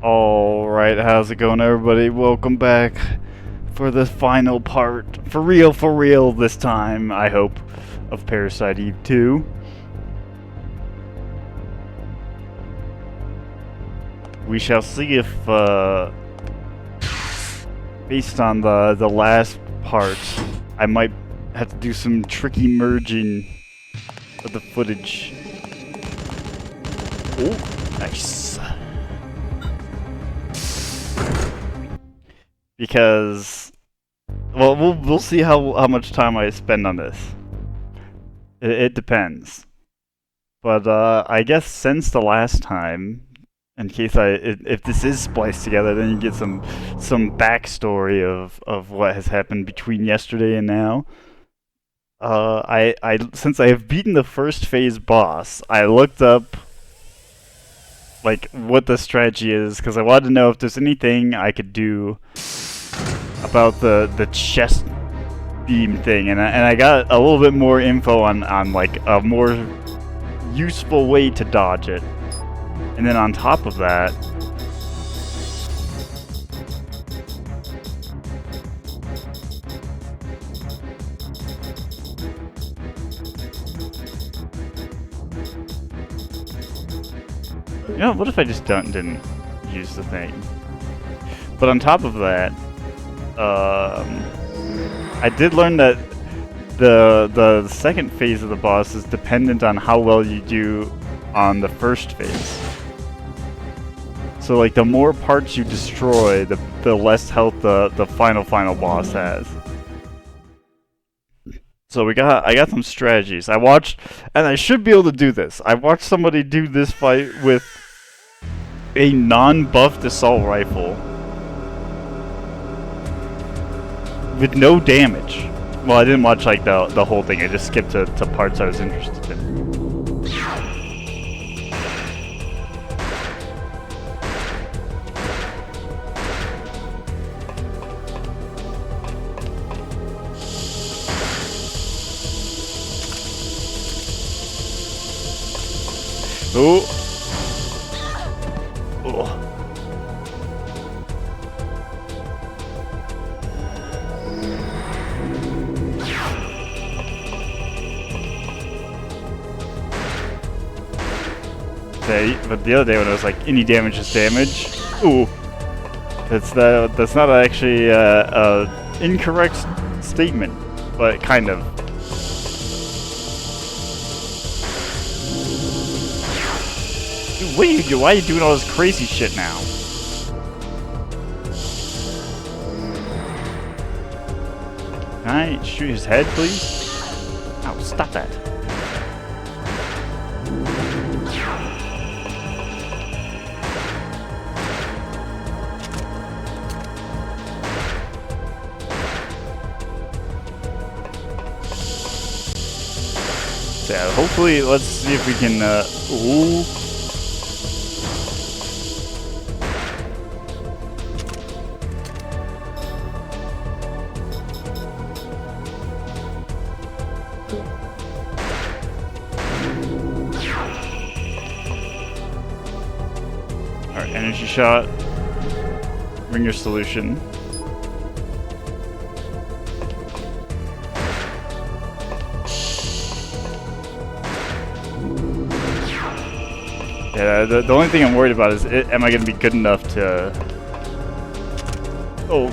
Alright, how's it going, everybody? Welcome back for the final part. For real this time, I hope, of Parasite Eve II. We shall see if, based on the last part, I might have to do some tricky merging of the footage. Oh, nice. Because, well, we'll see how much time I spend on this. It depends. But I guess since the last time, in case if this is spliced together, then you get some backstory of what has happened between yesterday and now. I since I have beaten the first phase boss, I looked up like what the strategy is because I wanted to know if there's anything I could do about the chest beam thing, and I got a little bit more info on like a more useful way to dodge it. And then on top of that, you know, what if I just didn't use the thing? But on top of that, I did learn that the second phase of the boss is dependent on how well you do on the first phase. So like the more parts you destroy, the less health the final boss has. So I got some strategies. I watched, and I should be able to do this. I watched somebody do this fight with a non-buffed assault rifle with no damage. Well, I didn't watch like the whole thing. I just skipped to parts I was interested in. Oh. Oh. Okay, but the other day when it was like any damage is damage. Ooh. That's not actually a incorrect statement, but kind of. Dude, what are you doing? Why are you doing all this crazy shit now? Can I shoot his head, please? Oh, stop that. So yeah, hopefully, let's see if we can, ooh. Alright, energy shot. Bring your solution. Yeah, the only thing I'm worried about is, am I going to be good enough to... Oh,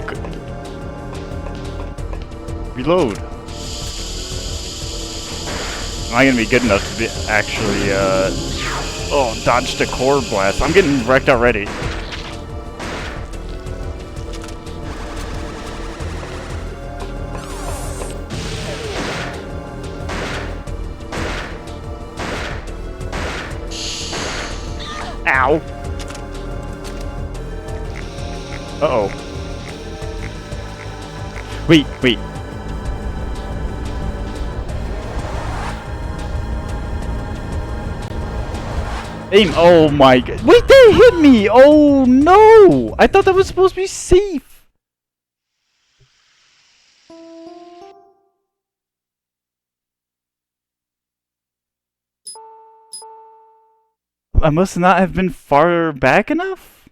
reload. Am I going to be good enough to be actually, oh, dodge the core blast. I'm getting wrecked already. Ow! Uh-oh. Wait. Aim! Oh my god. Wait, they hit me! Oh no! I thought that was supposed to be safe! I must not have been far back enough?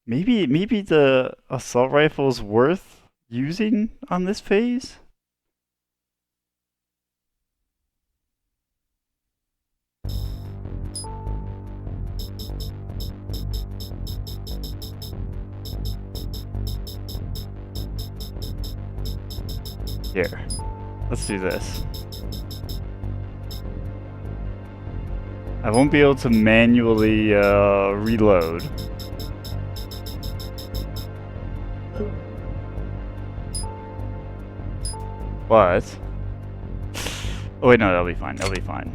Maybe the assault rifle's worth using on this phase? Here, let's do this. I won't be able to manually reload. But... oh wait, no, that'll be fine, that'll be fine.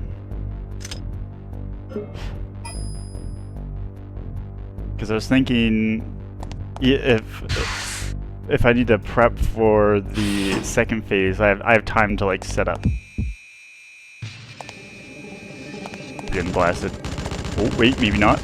Because I was thinking... if I need to prep for the second phase, I have time to like set up. Getting blasted. Oh wait, maybe not.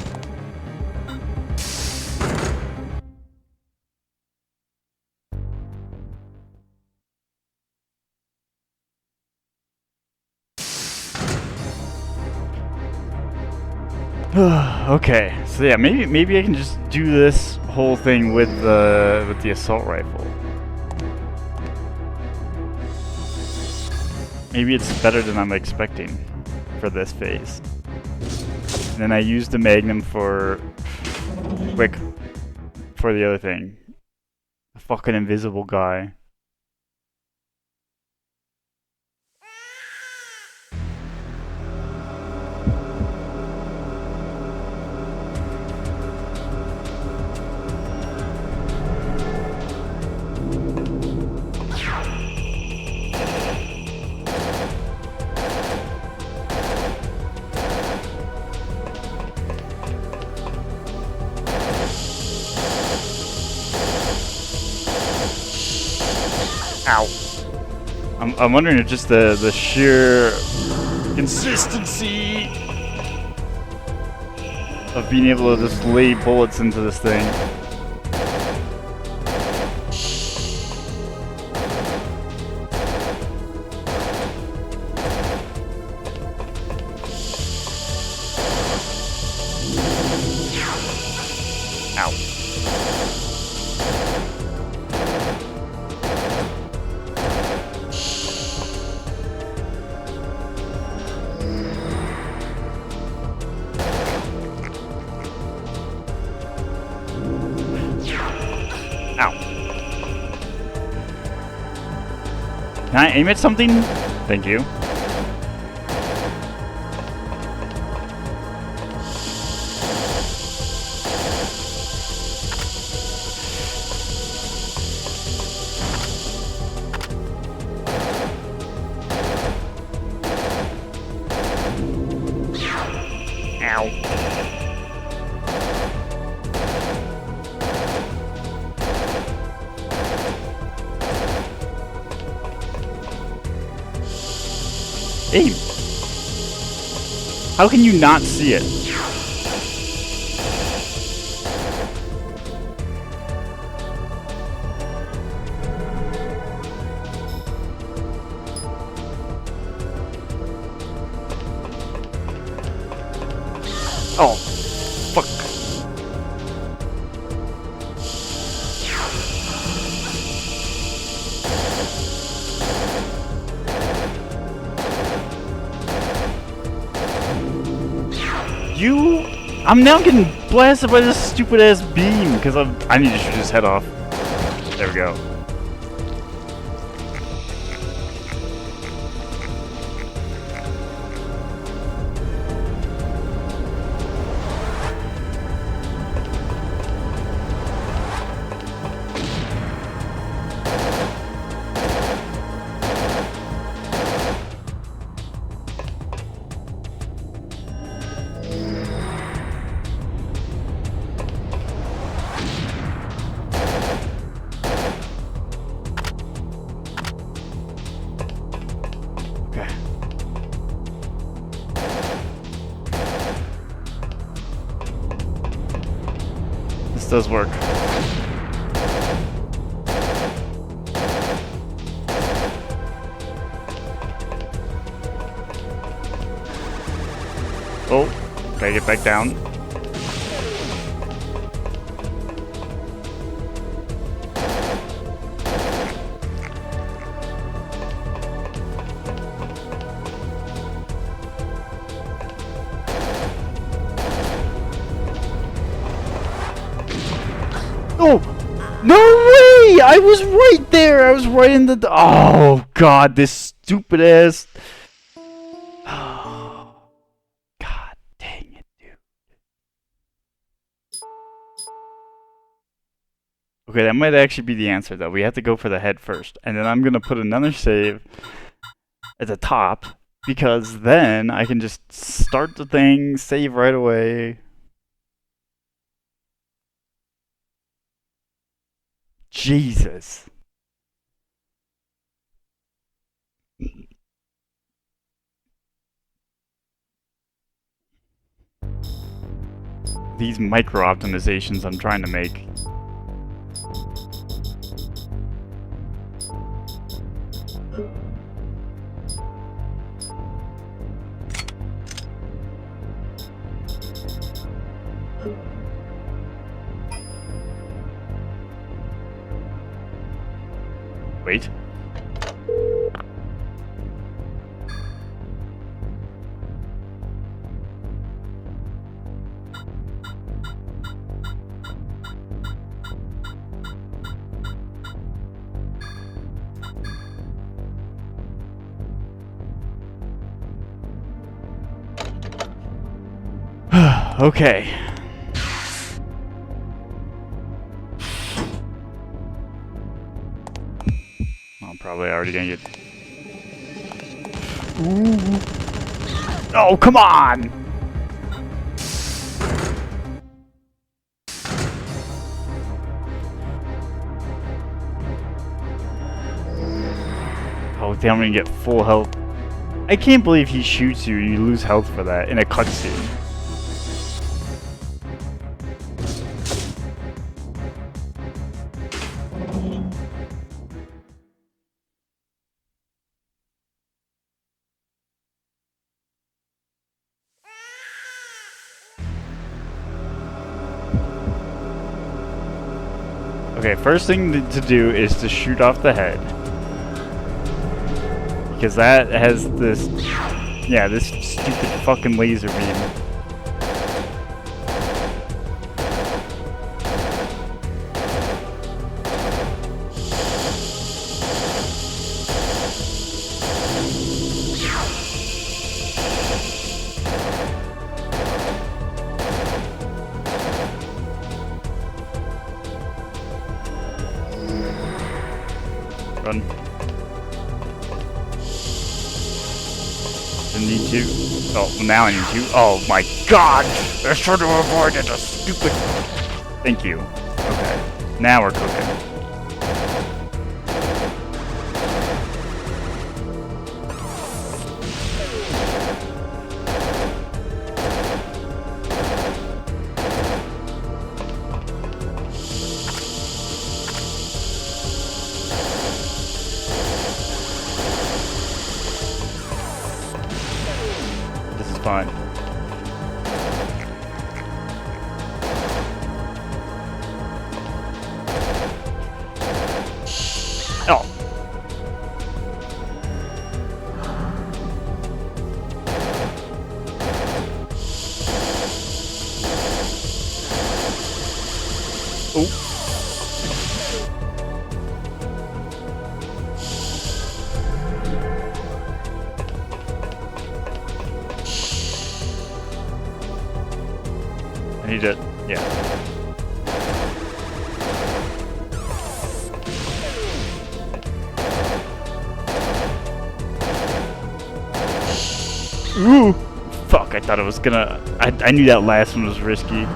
Okay, so yeah, maybe I can just do this whole thing with the assault rifle. Maybe it's better than I'm expecting for this phase. And then I use the Magnum for for the other thing. The fucking invisible guy. Ow. I'm wondering if just the sheer consistency of being able to just lay bullets into this thing. Ow. Ow. Can I aim at something? Thank you. Ow. Aim. How can you not see it? Oh, fuck. I'm now getting blasted by this stupid ass beam because I need to shoot his head off. There we go. This does work. Oh, gotta get back down. Oh! No way! I was right there! I was right in the... Oh, God, this stupid ass... Oh, God dang it, dude. Okay, that might actually be the answer, though. We have to go for the head first. And then I'm gonna put another save at the top, because then I can just start the thing, save right away. Jesus. These micro optimizations I'm trying to make. Wait. Okay. I'm probably already gonna get... Ooh. Oh, come on! Oh, damn, I'm gonna get full health. I can't believe he shoots you and you lose health for that in a cutscene. Okay, first thing to do is to shoot off the head. Because that has this... Yeah, this stupid fucking laser beam. Run. Didn't need to. Oh, now I need to. Oh my god! I should have avoided a stupid... Thank you. Okay. Now we're cooking. Fine. Oh. Oh. I need it. Yeah. Ooh! Fuck, I thought it was gonna... I knew that last one was risky.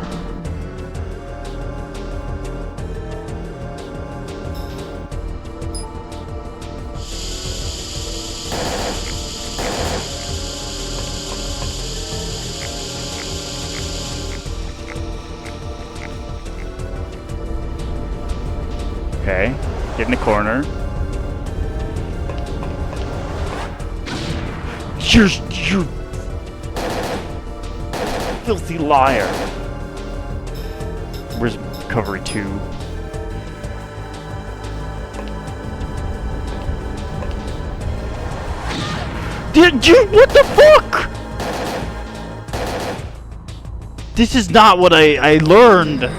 Okay, get in the corner. You filthy liar. Where's recovery 2? Did you? What the fuck? This is not what I learned.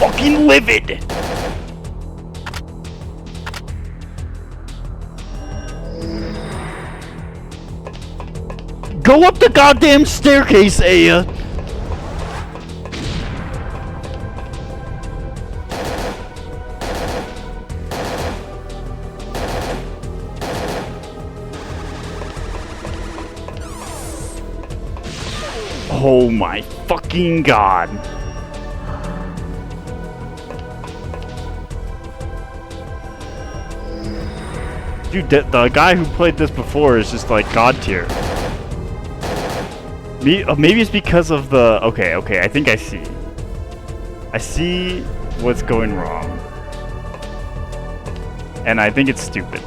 fucking livid! Go up the goddamn staircase, Aya! Oh my fucking god. Dude, the guy who played this before is just like god tier. Maybe it's because of the... Okay, I think I see. I see what's going wrong. And I think it's stupid.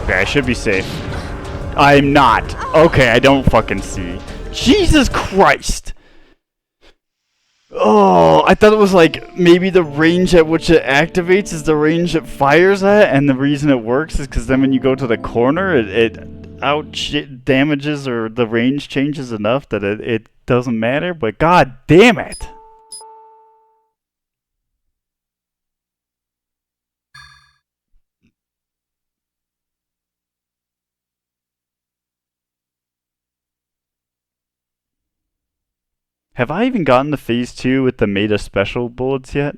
Okay, I should be safe. I'm not. Okay, I don't fucking see. Jesus Christ! Oh, I thought it was like maybe the range at which it activates is the range it fires at, and the reason it works is because then when you go to the corner, it damages or the range changes enough that it doesn't matter. But god damn it! Have I even gotten to phase 2 with the meta special bullets yet?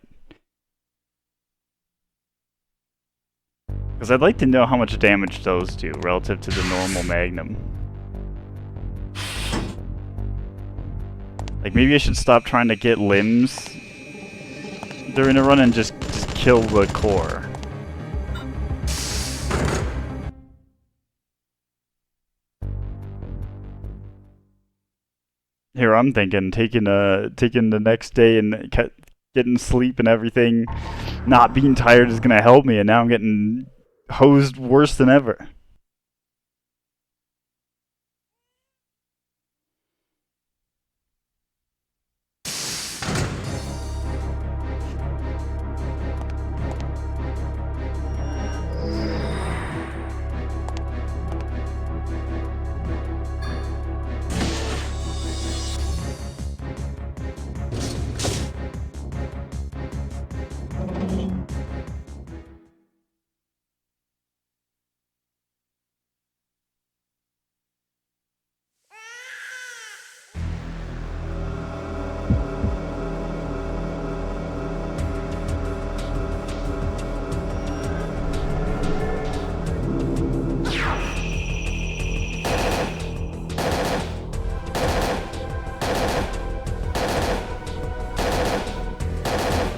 Because I'd like to know how much damage those do relative to the normal Magnum. Like maybe I should stop trying to get limbs during a run and just kill the core. Here I'm thinking, taking the next day and getting sleep and everything, not being tired is gonna help me, and now I'm getting hosed worse than ever.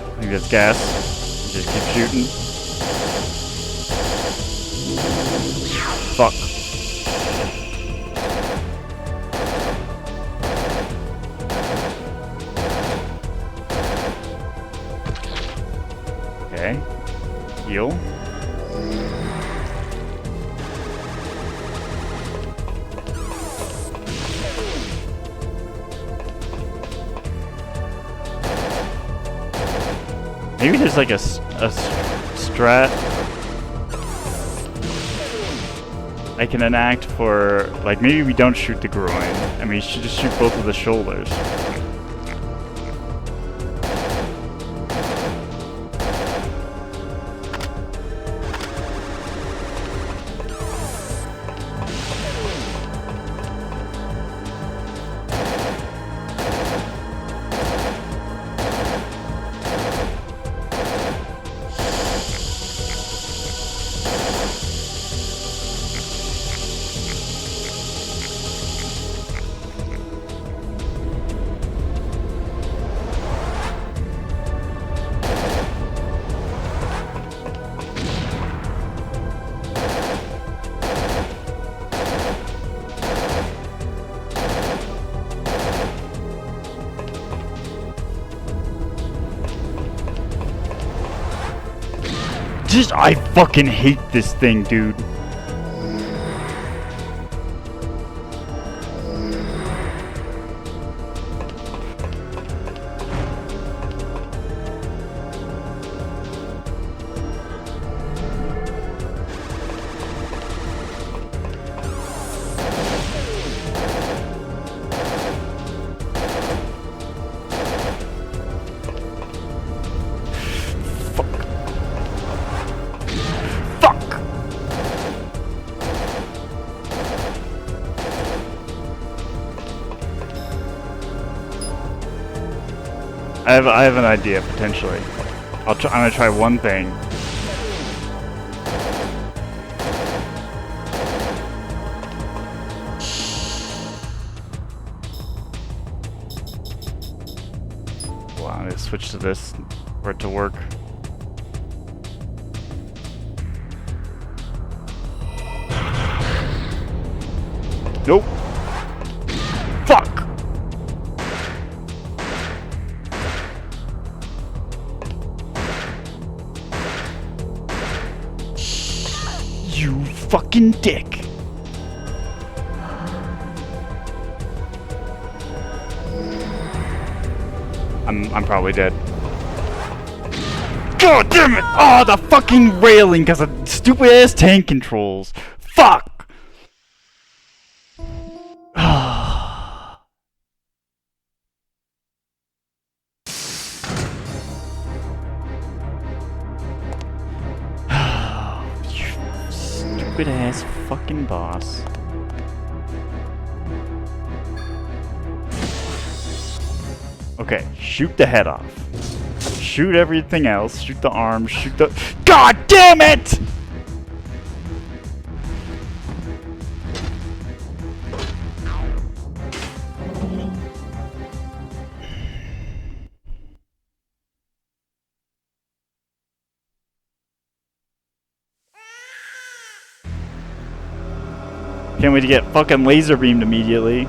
I think that's gas. Just keep shooting. Fuck. Okay. Heal. Maybe there's like a strat I can enact for, like, maybe we don't shoot the groin, and we should just shoot both of the shoulders. I fucking hate this thing, dude. I have an idea potentially. I'm gonna try one thing. Well, I'm gonna switch to this for it to work. Nope. Fuck! You fucking dick! I'm probably dead. God damn it! Oh, the fucking railing because of stupid ass tank controls. Fuck! You stupid ass fucking boss. Okay, shoot the head off. Shoot everything else. Shoot the arms. Shoot the. God damn it! Can't wait to get fucking laser beamed immediately.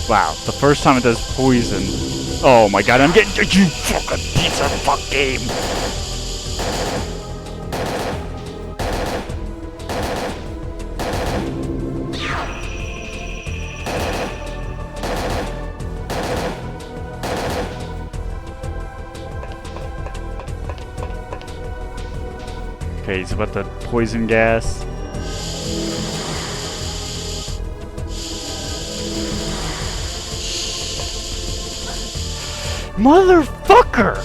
Wow, the first time it does poison. Oh my god, I'm getting you fucking piece of fuck game. Okay, he's about to poison gas. Motherfucker!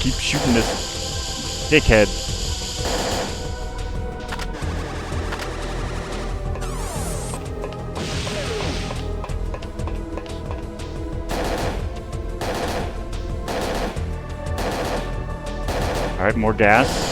Keep shooting this dickhead. Alright, more gas.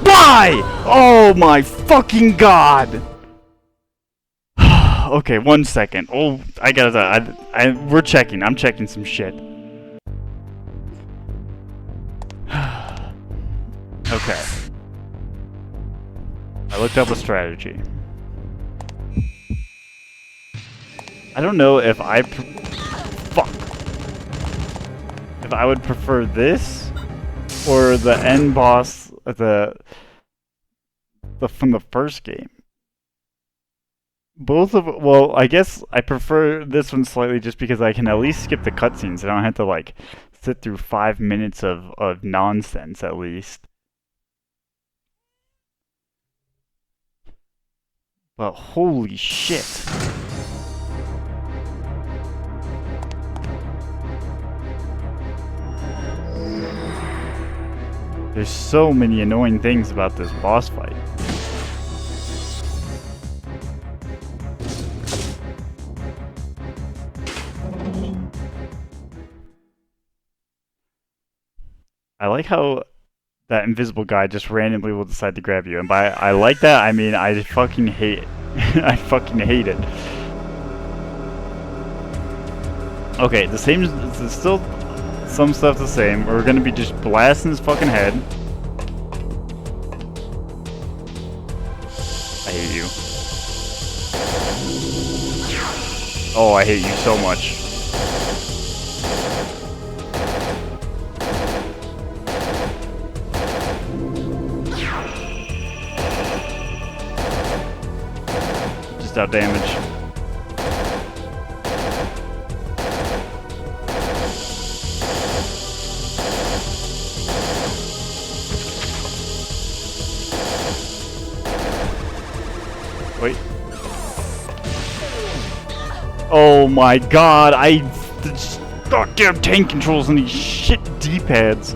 Why? Oh my fucking god! Okay, 1 second. Oh, I gotta. We're checking. I'm checking some shit. Okay. I looked up a strategy. I don't know if fuck. If I would prefer this or the end boss, from the first game. Both of, well, I guess I prefer this one slightly just because I can at least skip the cutscenes. I don't have to like sit through 5 minutes of nonsense at least. But holy shit. There's so many annoying things about this boss fight. I like how that invisible guy just randomly will decide to grab you, and by I like that I mean I fucking hate it. I fucking hate it. Okay, the same. There's still some stuff the same. We're gonna be just blasting his fucking head. I hate you. Oh, I hate you so much. Just out damage. Wait. Oh my god, the goddamn tank controls and these shit D-pads.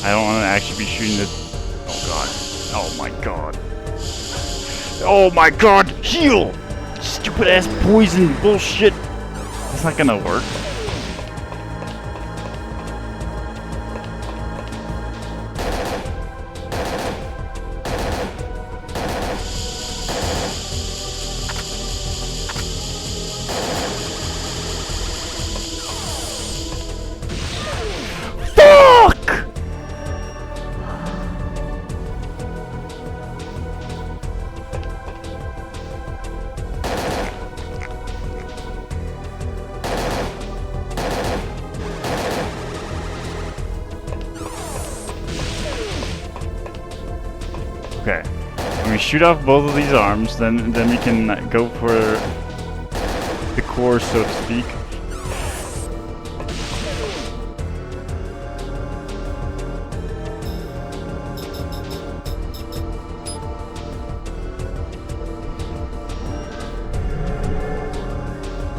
I don't want to actually be shooting this. Oh god. Oh my god. Oh my god! Heal! Stupid ass poison bullshit! That's not gonna work. Okay. When we shoot off both of these arms, then we can go for the core, so to speak.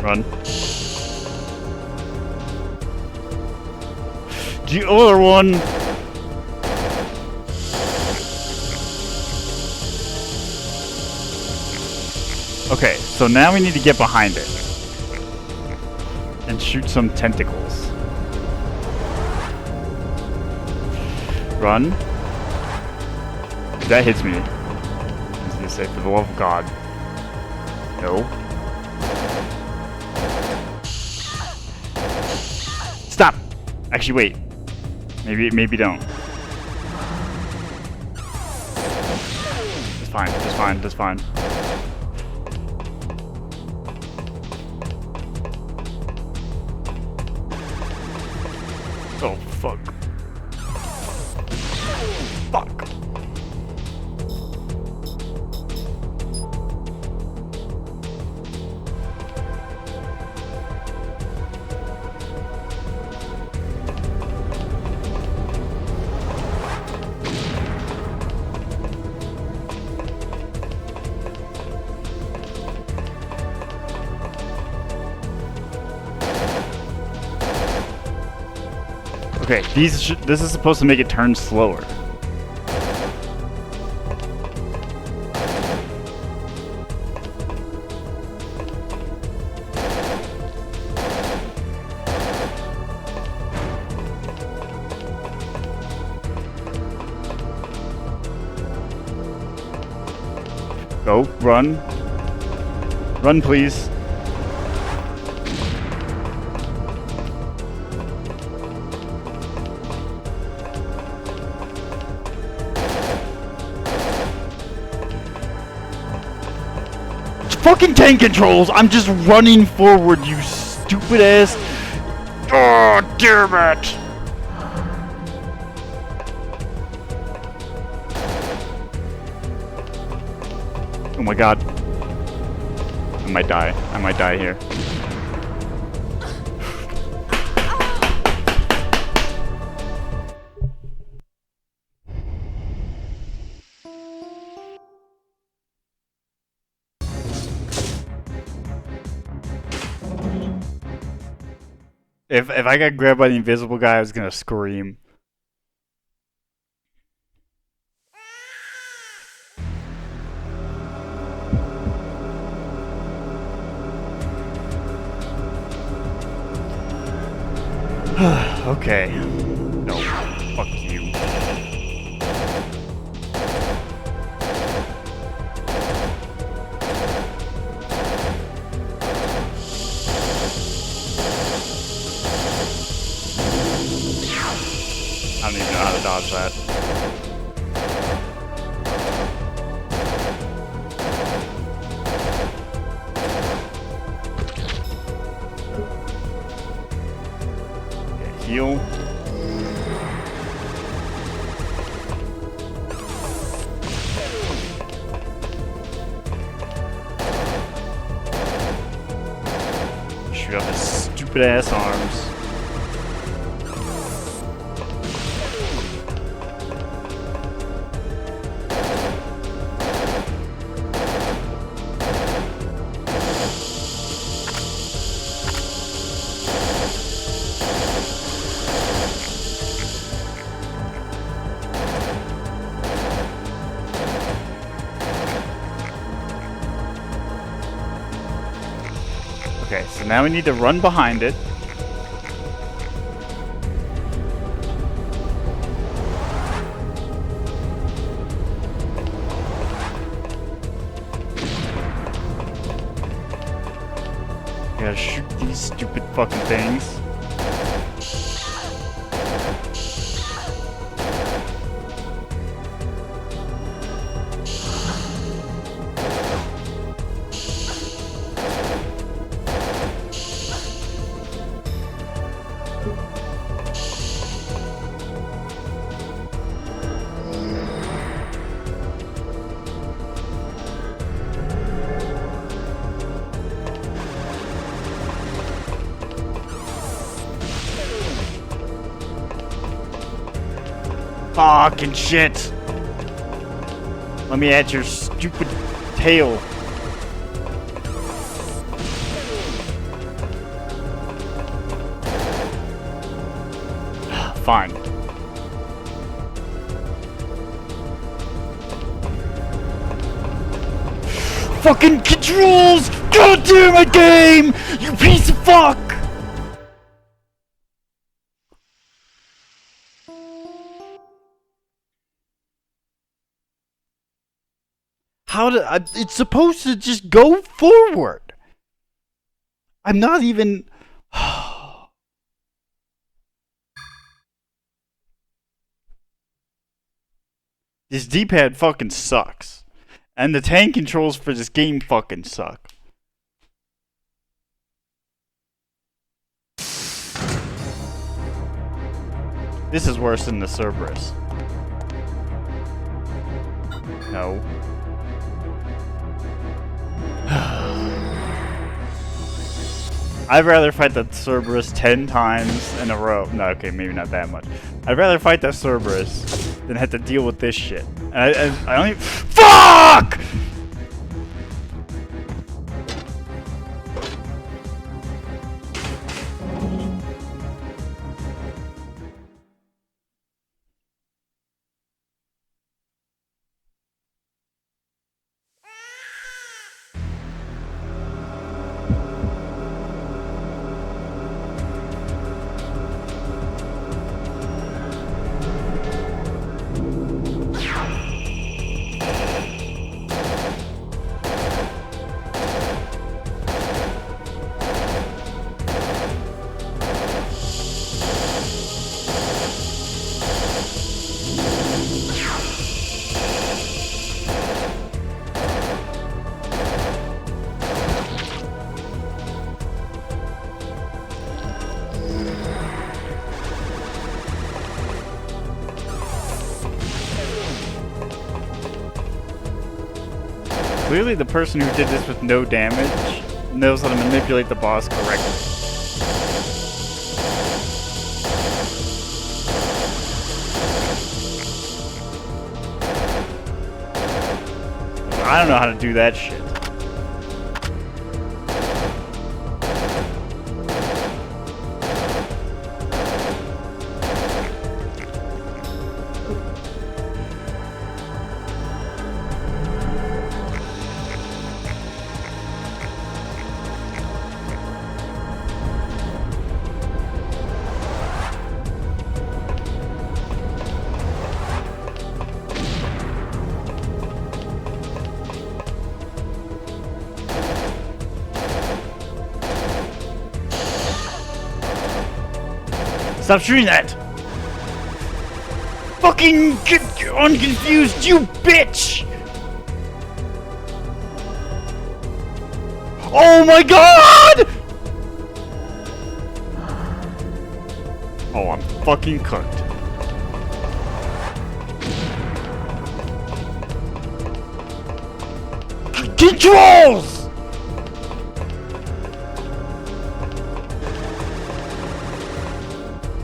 Run. The other one! Okay, so now we need to get behind it and shoot some tentacles. Run. That hits me. I was gonna say, for the love of God. No. Stop! Actually, wait. Maybe don't. It's fine, it's fine, it's fine. Oh, fuck. Fuck. Okay, this is supposed to make it turn slower. Go, run. Run, please. Fucking tank controls! I'm just running forward, you stupid ass. Oh, damn it! Oh my god. I might die. I might die here. If I got grabbed by the invisible guy, I was gonna scream. Okay. No. Fuck you. I don't even know how to dodge that. Okay, heal. Shoot off his stupid ass arms. Okay, so now we need to run behind it. Gotta shoot these stupid fucking things. Fucking shit! Let me at your stupid tail. Fine. Fucking controls! God damn it, game! You piece of fuck! How did it's supposed to just go forward? I'm not even. This D-pad fucking sucks. And the tank controls for this game fucking suck. This is worse than the Cerberus. No. I'd rather fight the Cerberus 10 times in a row. No, okay, maybe not that much. I'd rather fight the Cerberus than have to deal with this shit. And I don't even— FUCK! Clearly the person who did this with no damage knows how to manipulate the boss correctly. I don't know how to do that shit. Stop shooting that! Fucking get unconfused, you bitch! Oh my god! Oh, I'm fucking cooked. Controls!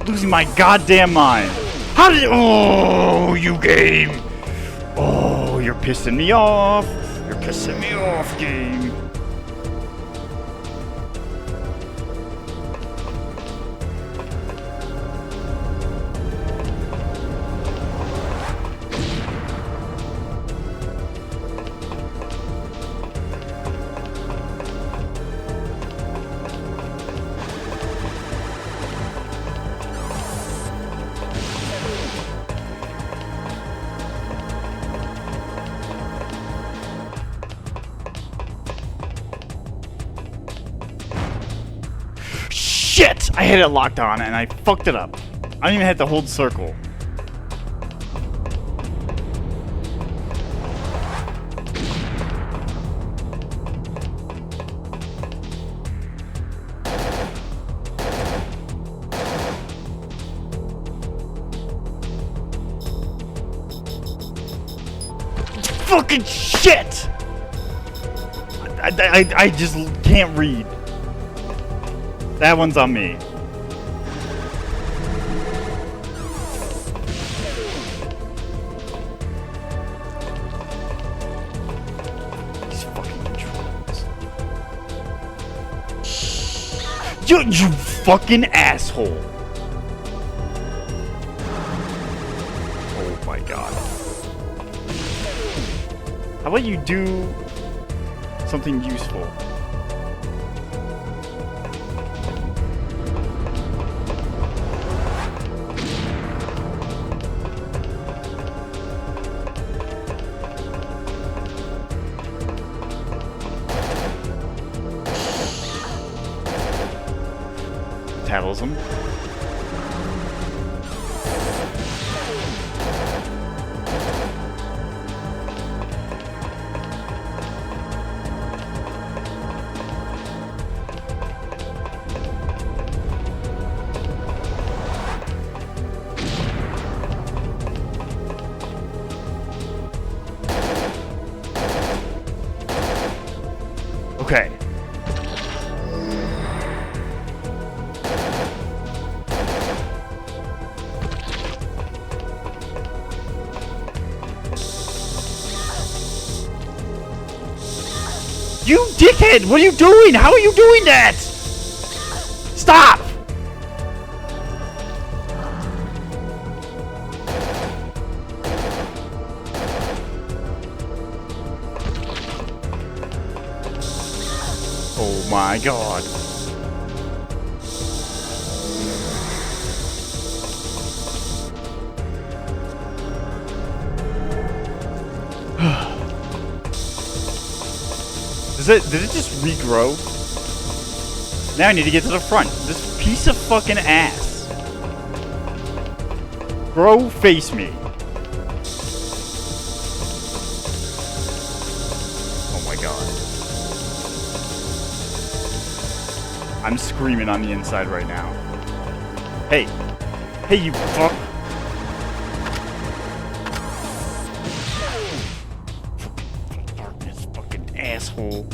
Losing my goddamn mind. How did? Oh, you game. Oh, you're pissing me off. You're pissing me off, game. Shit! I had it locked on and I fucked it up. I didn't even have to hold circle. Fucking shit! I just can't read. That one's on me. These fucking controls. You fucking asshole. Oh my god. How about you do something useful? Metabolism. Okay. You dickhead! What are you doing? How are you doing that? Stop! Oh my god. Did it just regrow? Now I need to get to the front. This piece of fucking ass. Bro, face me. Oh my god. I'm screaming on the inside right now. Hey. Hey, you fuck. Darkness, fucking asshole.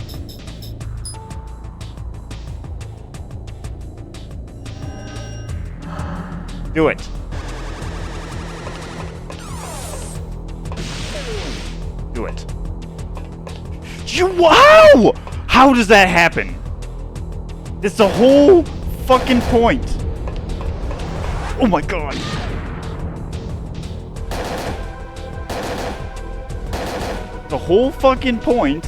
Do it. Do it. Wow! How does that happen? It's the whole fucking point. Oh my god. The whole fucking point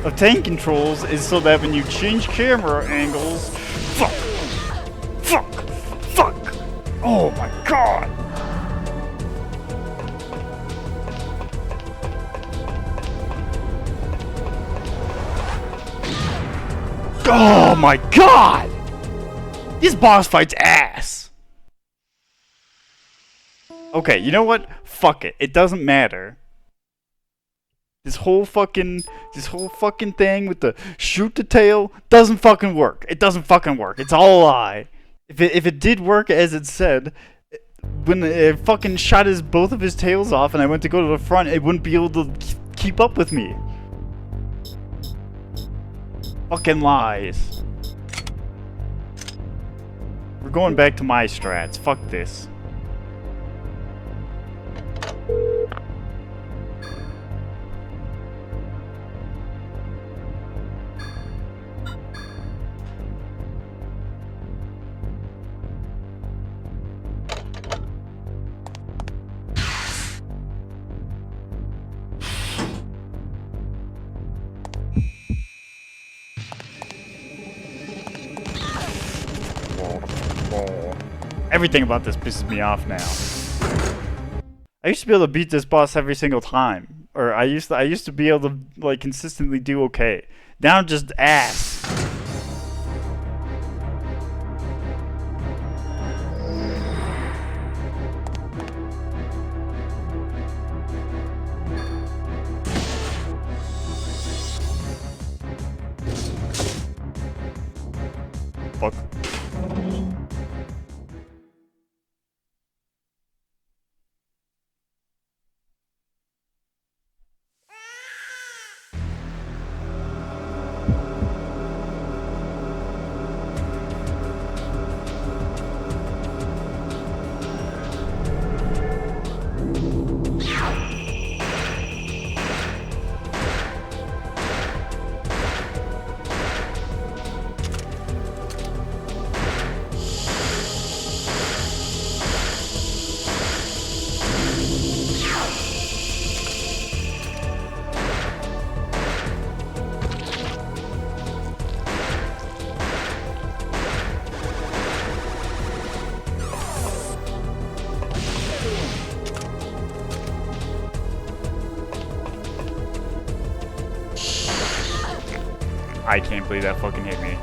of tank controls is so that when you change camera angles, fuck. Oh my god. Oh my god. This boss fight's ass. Okay, you know what? Fuck it. It doesn't matter. This whole fucking thing with the shoot the tail doesn't fucking work. It doesn't fucking work. It's all a lie. If it did work as it said, when it fucking shot both of his tails off and I went to go to the front, it wouldn't be able to keep up with me. Fucking lies. We're going back to my strats. Fuck this. Everything about this pisses me off now. I used to be able to beat this boss every single time, or I used to be able to like consistently do okay. Now I'm just ass. Fuck. I can't believe that fucking hit me.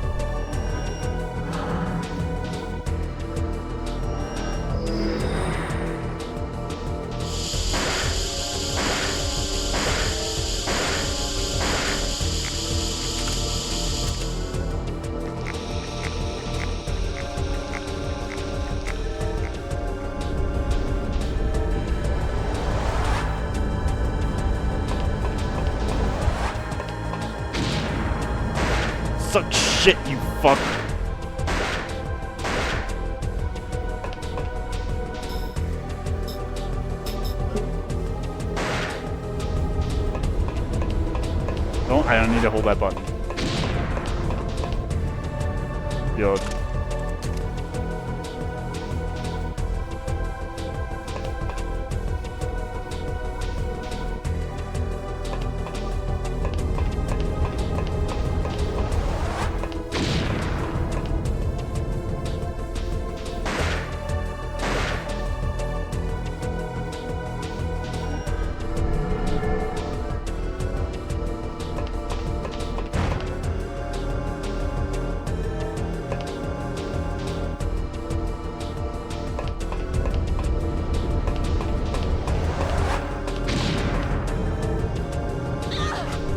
Suck shit, you fuck. I don't need to hold that button. Yo.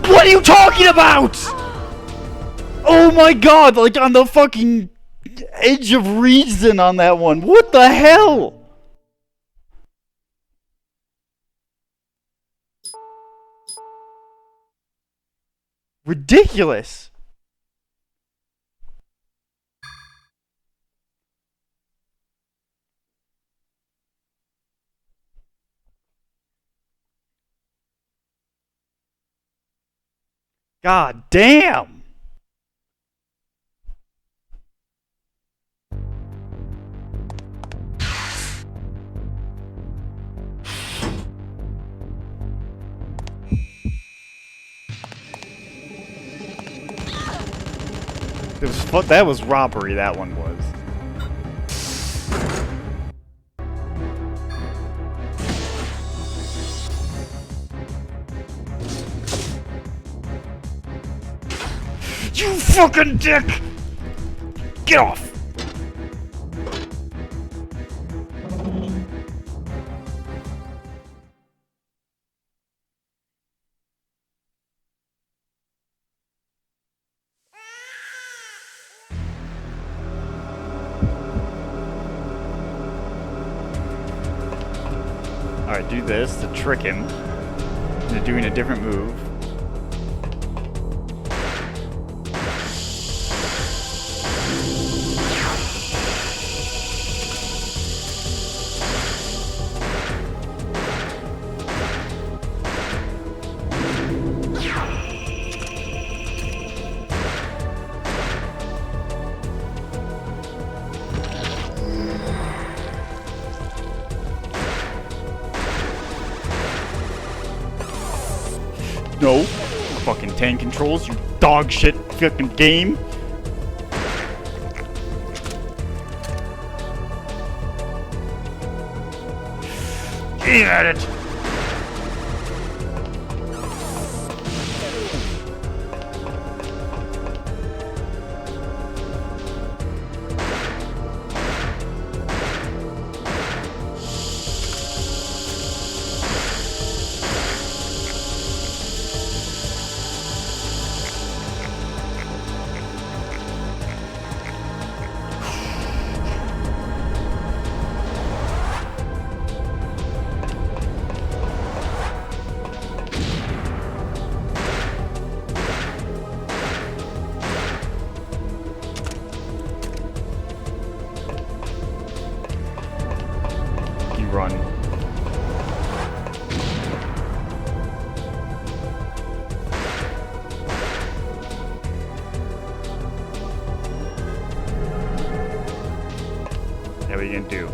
What are you talking about? Oh my god, like on the fucking edge of reason on that one. What the hell? Ridiculous. God damn! That was robbery, that one was. You fucking dick! Get off! Alright, do this to trick him into doing a different move. No. Fucking tank controls, you dog shit fucking game. Aim at it. Run. What are you gonna do?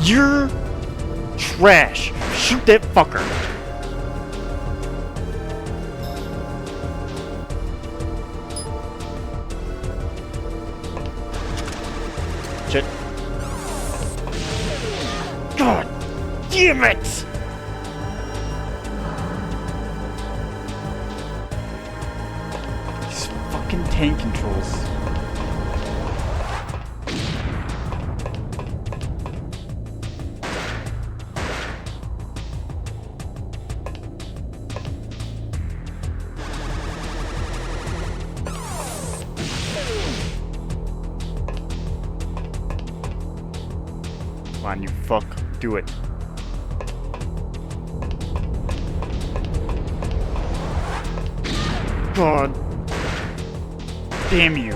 You're trash. Shoot that fucker. Shit. God damn it! These fucking tank controls. Come on, you fuck. Do it. God damn you.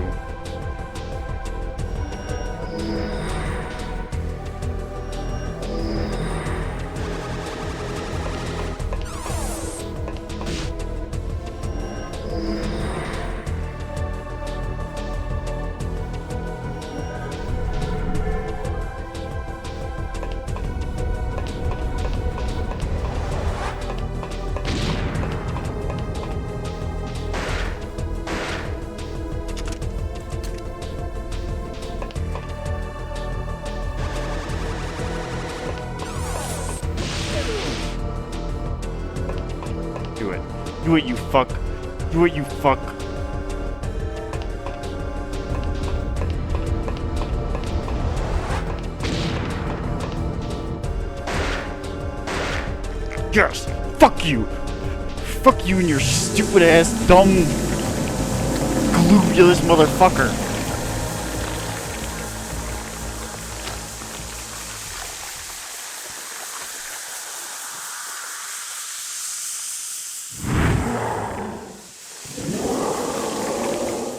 Do it. Do it, you fuck. Do it, you fuck. Yes! Fuck you! Fuck you and your stupid ass, dumb, globulous motherfucker!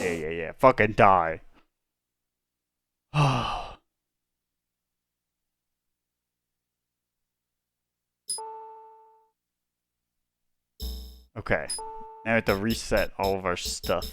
Yeah. Fucking die. Okay. Now we have to reset all of our stuff.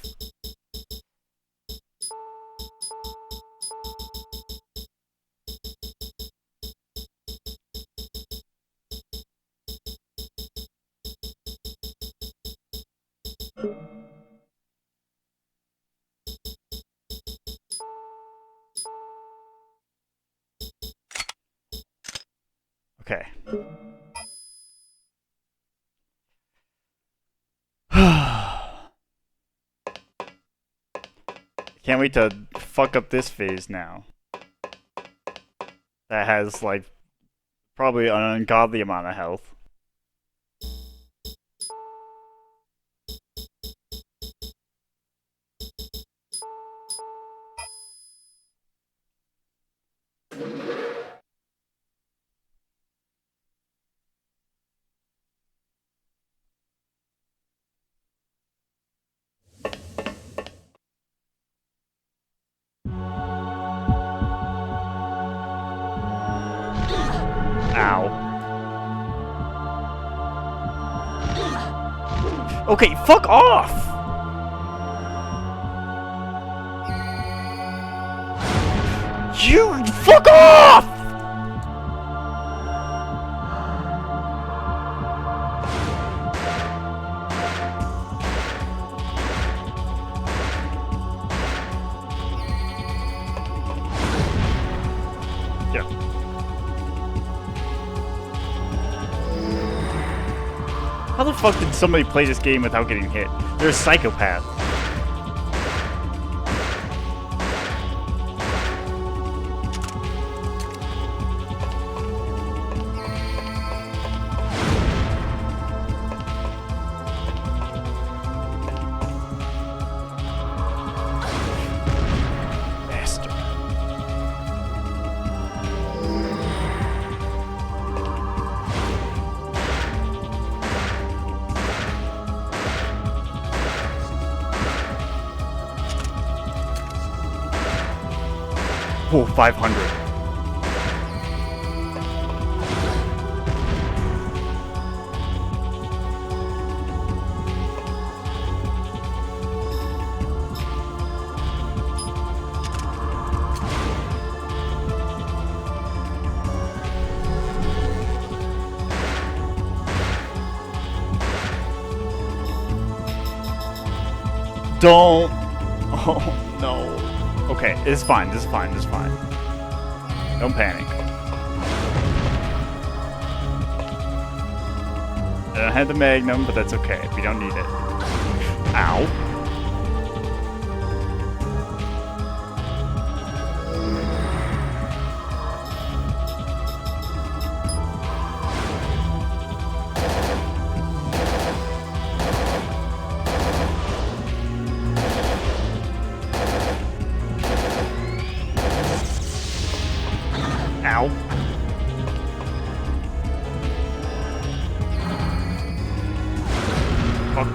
Okay. Can't wait to fuck up this phase now. That has, like, probably an ungodly amount of health. Ow. Okay, fuck off! You fuck off! Yeah. How the fuck did somebody play this game without getting hit? They're a psychopath. Bastard. Oh, 500. Don't. Oh, no. Okay, it's fine. This is fine. This is fine. Don't panic. I don't have the Magnum, but that's okay. We don't need it. Ow. Ow. Fuck.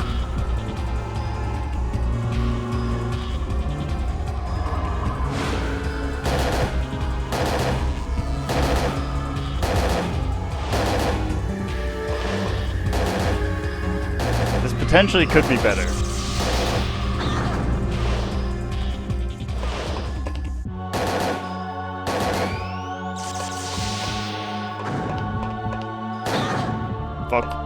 This potentially could be better. Fuck.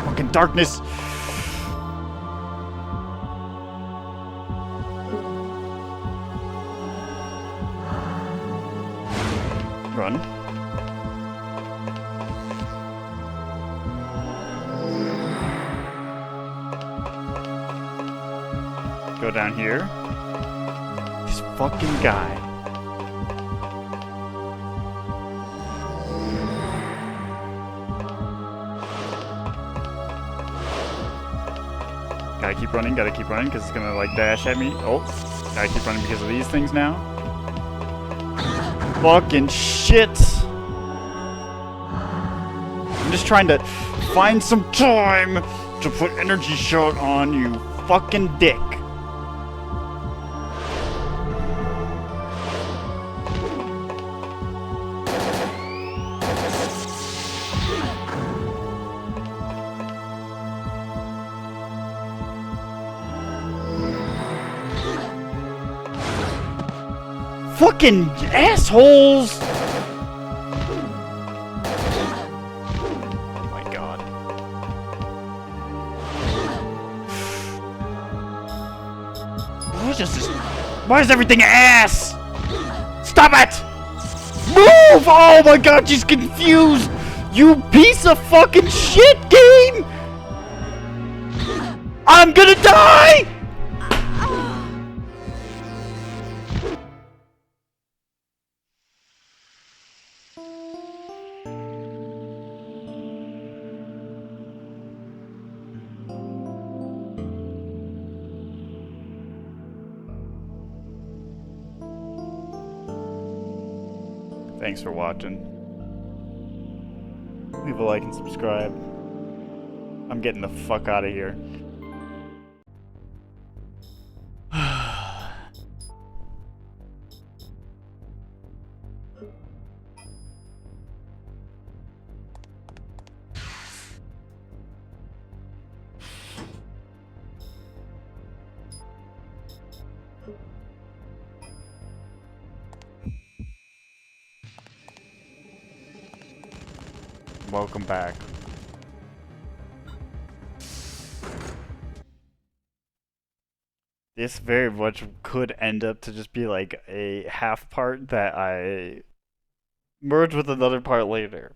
Fucking darkness. Run. Go down here. This fucking guy. Gotta keep running, because it's gonna, like, dash at me. Oh, gotta keep running because of these things now. Fucking shit! I'm just trying to find some time to put energy shot on, you fucking dick. Fucking assholes! Oh my god. Why is everything ass? Stop it! Move! Oh my god, she's confused! You piece of fucking shit, game! I'm gonna die! Thanks for watching. Leave a like and subscribe. I'm getting the fuck out of here. Welcome back. This very much could end up to just be like a half part that I merge with another part later.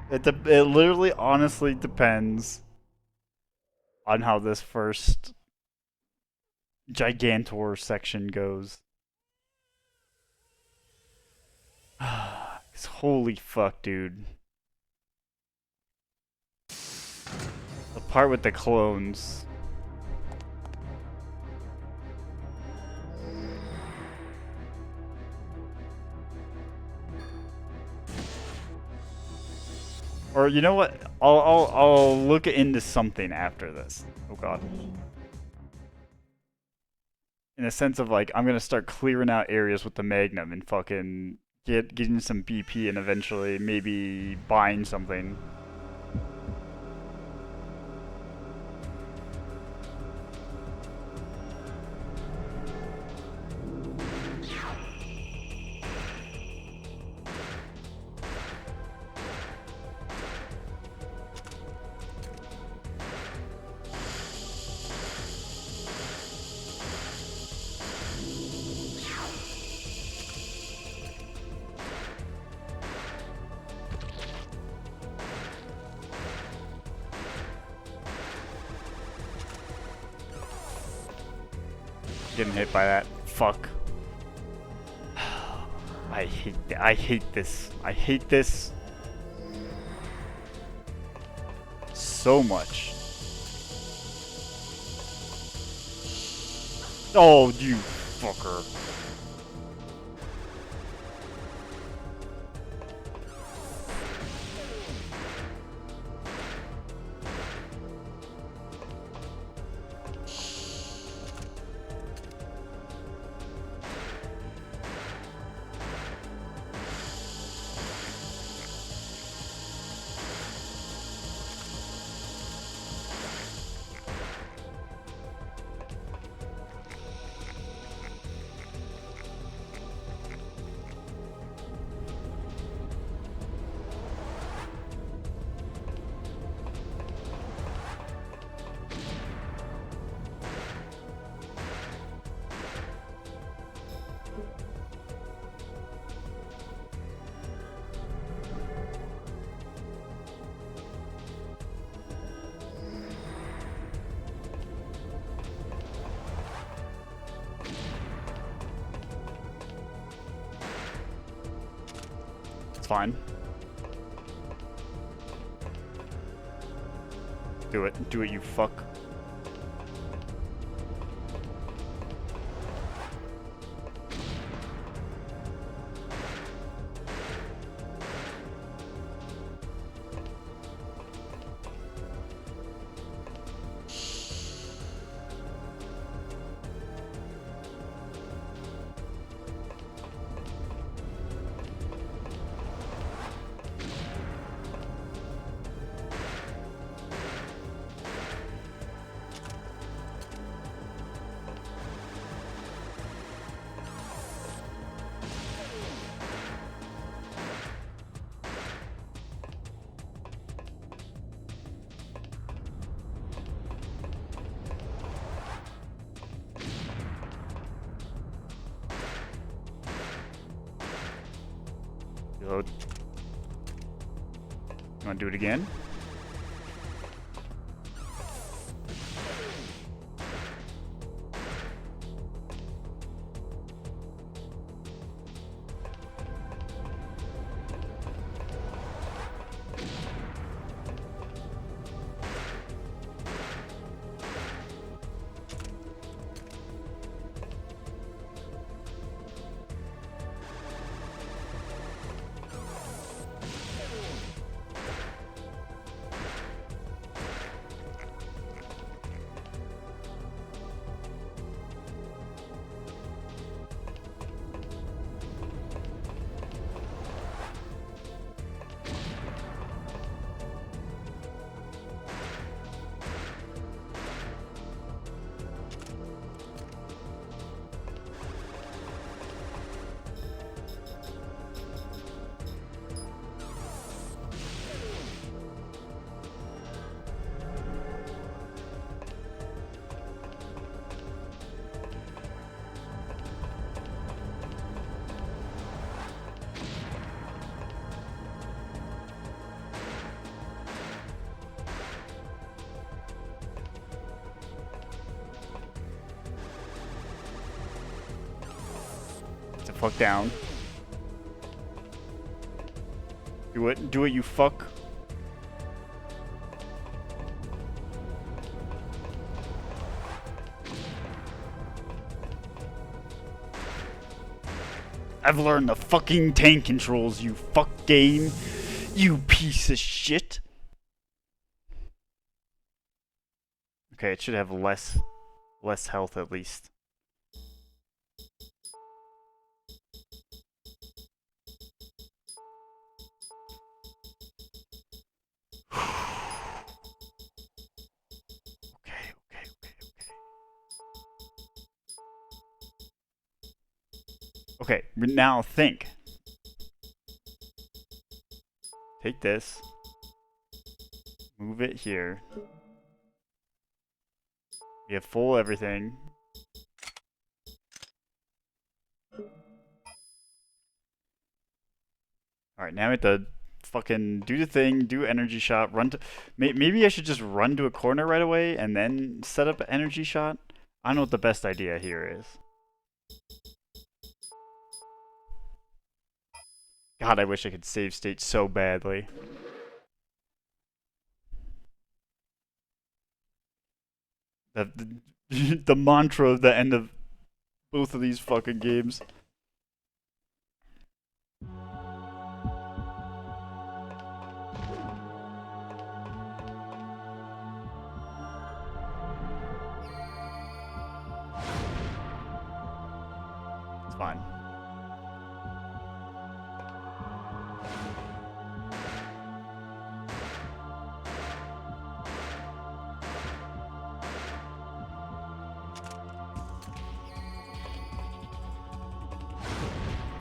It literally honestly depends on how this first Gigantor section goes. Holy fuck, dude. The part with the clones. Or you know what? I'll look into something after this. Oh god. In a sense of like, I'm gonna start clearing out areas with the Magnum and fucking getting some BP and eventually maybe buying something. Getting hit by that. Fuck. I hate this. I hate this so much. Oh, you fucker. Fine. Do it. Do it, you fuck. Reload. You wanna do it again? Sit the fuck down. Do it. Do it, you fuck. I've learned the fucking tank controls, you fuck game. You piece of shit. Okay, it should have less health at least. Okay, now think. Take this. Move it here. We have full everything. Alright, now we have to fucking do the thing, do energy shot, run to... Maybe I should just run to a corner right away and then set up an energy shot? I don't know what the best idea here is. God, I wish I could save state so badly. The mantra of the end of both of these fucking games. It's fine.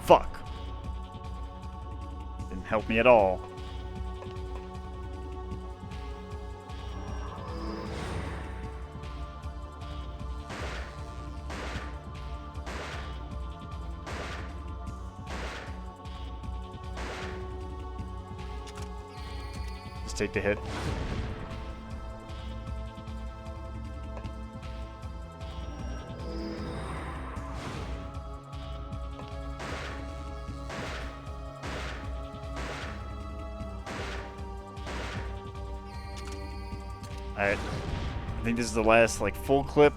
Fuck. Didn't help me at all. Just take the hit. Alright. I think this is the last, like, full clip.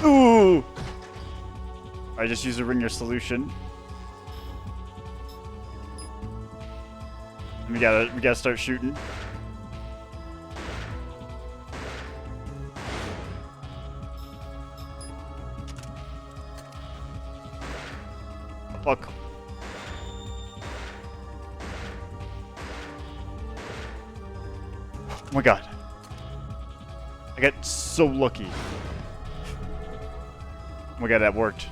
Ooh! I just used a ringer solution. We gotta start shooting. Fuck. Oh my god. I got so lucky. Oh my god, that worked.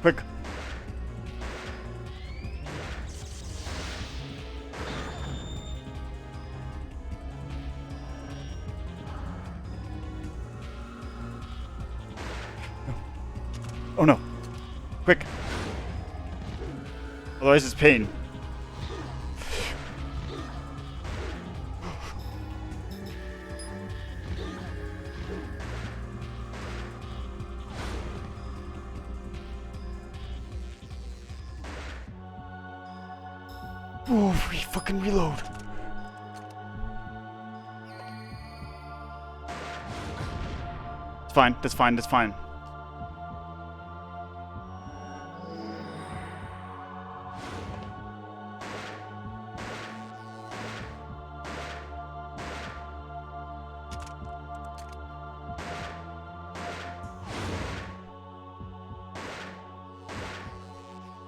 Quick. Oh no. Quick. Otherwise it's pain. Oh, fucking reload. It's fine, that's fine, that's fine.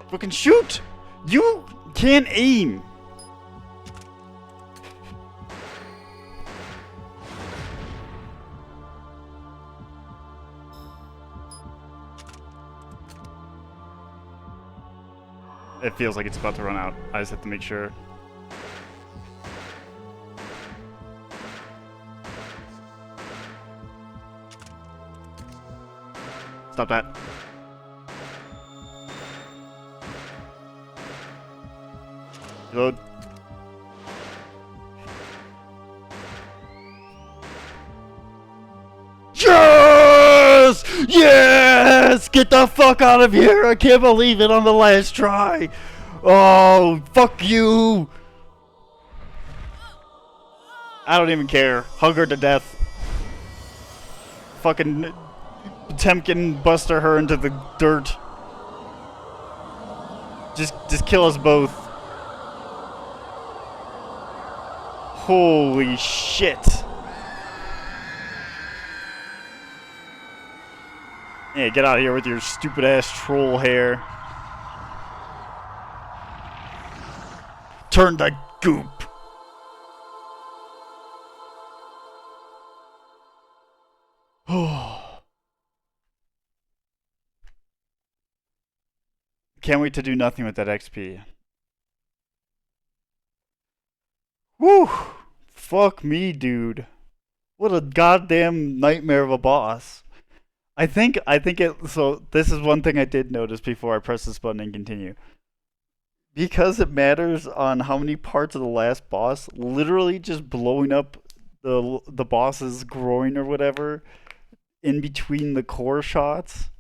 Fucking shoot! You can't aim! It feels like it's about to run out. I just have to make sure. Stop that. Reload. Yes! Yes! Get the fuck out of here! I can't believe it on the last try! Oh, fuck you! I don't even care. Hug her to death. Fucking Temkin Buster her into the dirt. Just kill us both. Holy shit. Yeah, get out of here with your stupid ass troll hair. Turn the goop. Can't wait to do nothing with that XP. Woo! Fuck me, dude. What a goddamn nightmare of a boss. I think it, so this is one thing I did notice before I press this button and continue. Because it matters on how many parts of the last boss, literally just blowing up the boss's groin or whatever in between the core shots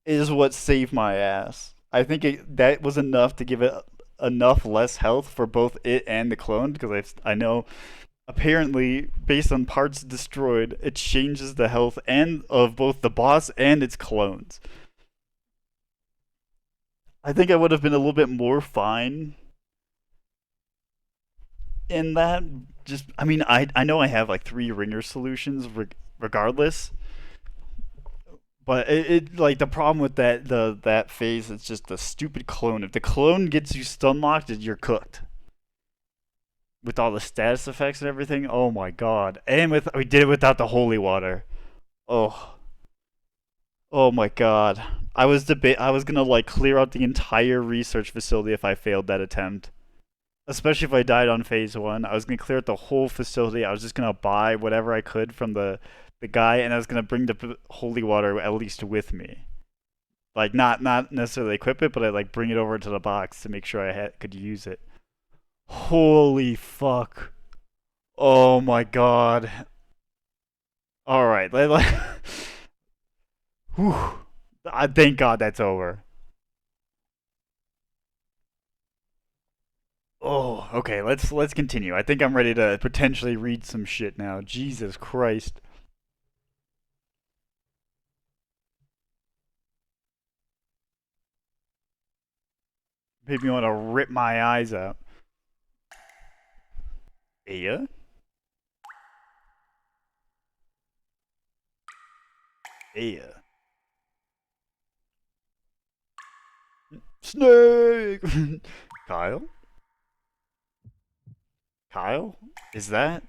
is what saved my ass. I think that was enough to give it enough less health for both it and the clone, because I know apparently based on parts destroyed, it changes the health and of both the boss and its clones. I think I would have been a little bit more fine in that. Just, I mean, I know I have like 3 ringer solutions regardless, but it like the problem with that phase, it's just the stupid clone. If the clone gets you stun locked, you're cooked. With all the status effects and everything, oh my god! And we did it without the holy water. Oh, oh my god! I was gonna like clear out the entire research facility if I failed that attempt. Especially if I died on phase 1, I was gonna clear out the whole facility. I was just gonna buy whatever I could from the guy, and I was gonna bring the holy water at least with me. Like not necessarily equip it, but I like bring it over to the box to make sure I could use it. Holy fuck! Oh my god! All right, whew. I thank God that's over. Oh, okay. Let's continue. I think I'm ready to potentially read some shit now. Jesus Christ. Made me want to rip my eyes out. Aya? Aya. Snake! Kyle? Kyle? Is that?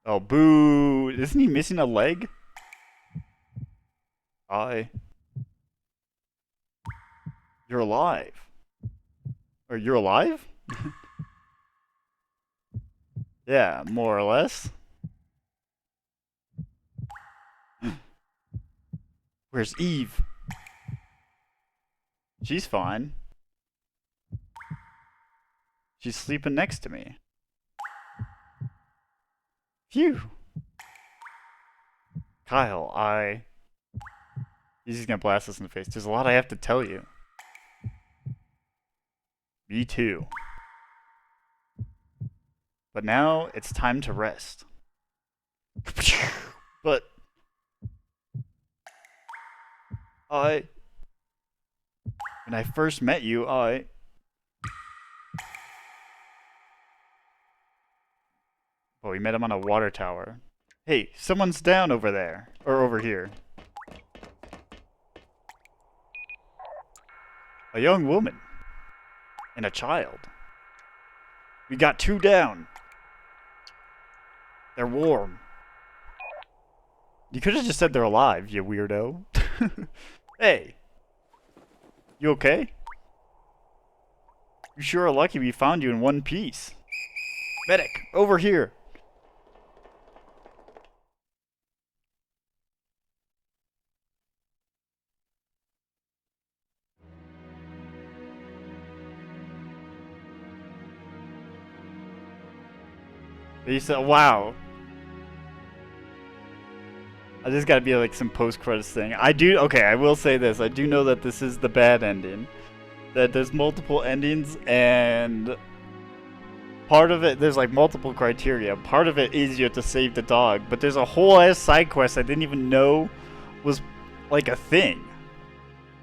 Oh, boo! Isn't he missing a leg? Hi. You're alive. Or you're alive? Yeah, more or less. Where's Eve? She's fine. She's sleeping next to me. Phew. Kyle, He's just gonna blast us in the face. There's a lot I have to tell you. Me too. But now it's time to rest. But when I first met you, Oh, we met him on a water tower. Hey, someone's down over there. Or over here. A young woman. And a child. We got 2 down. They're warm. You could have just said they're alive, you weirdo. Hey. You okay? You sure are lucky we found you in one piece. Medic, over here. He said, wow. I just gotta be like some post-credits thing. Okay, I will say this. I do know that this is the bad ending. That there's multiple endings, and part of it, there's like multiple criteria. Part of it is you have to save the dog, but there's a whole ass side quest I didn't even know was like a thing.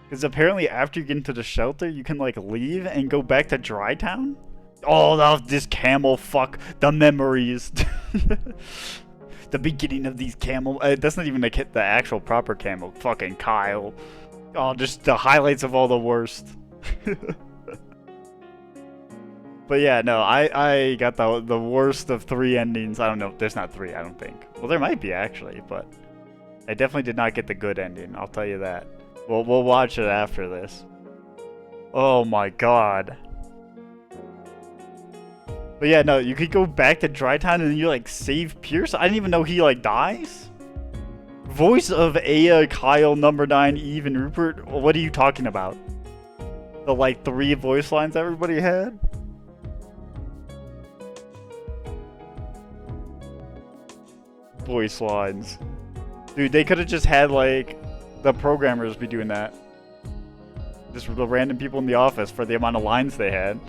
Because apparently after you get into the shelter, you can like leave and go back to Dry Town. Oh, this camel, fuck, the memories. The beginning of these camel, that's not even like the actual proper camel, fucking Kyle. Oh, just the highlights of all the worst. But yeah, no, I got the worst of 3 endings. I don't know, there's not 3, I don't think. Well, there might be actually, but I definitely did not get the good ending, I'll tell you that. We'll watch it after this. Oh my god. But yeah, no, you could go back to Dry Town and then you like save Pierce. I didn't even know he like dies. Voice of Aya, Kyle, Number 9, Eve, and Rupert. What are you talking about? The like 3 voice lines everybody had? Voice lines. Dude, they could have just had like the programmers be doing that. Just the random people in the office for the amount of lines they had.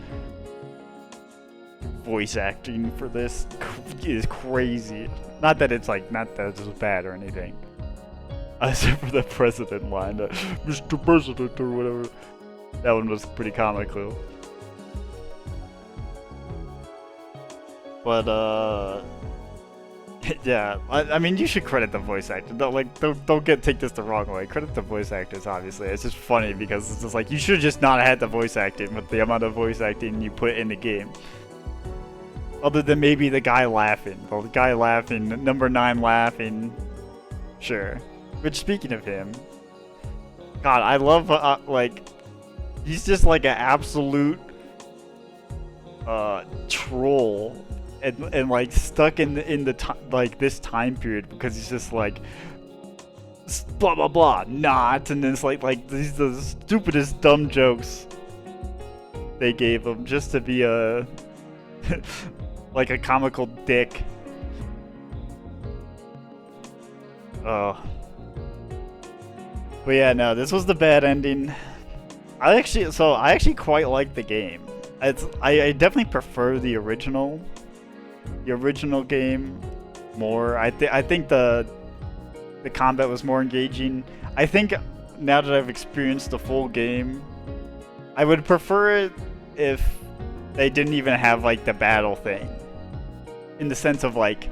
Voice acting for this is crazy. Not that it's bad or anything. Except for the president line, Mr. President or whatever. That one was pretty comical. But yeah, I mean you should credit the voice actor. Don't take this the wrong way. Credit the voice actors, obviously. It's just funny because it's just like you should just not have had the voice acting with the amount of voice acting you put in the game. Other than maybe the guy laughing. Well, the guy laughing, Number 9 laughing. Sure. Which, speaking of him, God, I love, like, he's just like an absolute, troll. And like, stuck in the like, this time period because he's just like, blah, blah, blah, not. And then it's like, these are the stupidest dumb jokes they gave him just to be a... like a comical dick. Oh. But yeah, no, this was the bad ending. I actually quite like the game. I definitely prefer the original game more. I think the combat was more engaging. I think now that I've experienced the full game, I would prefer it if they didn't even have like the battle thing. In the sense of like,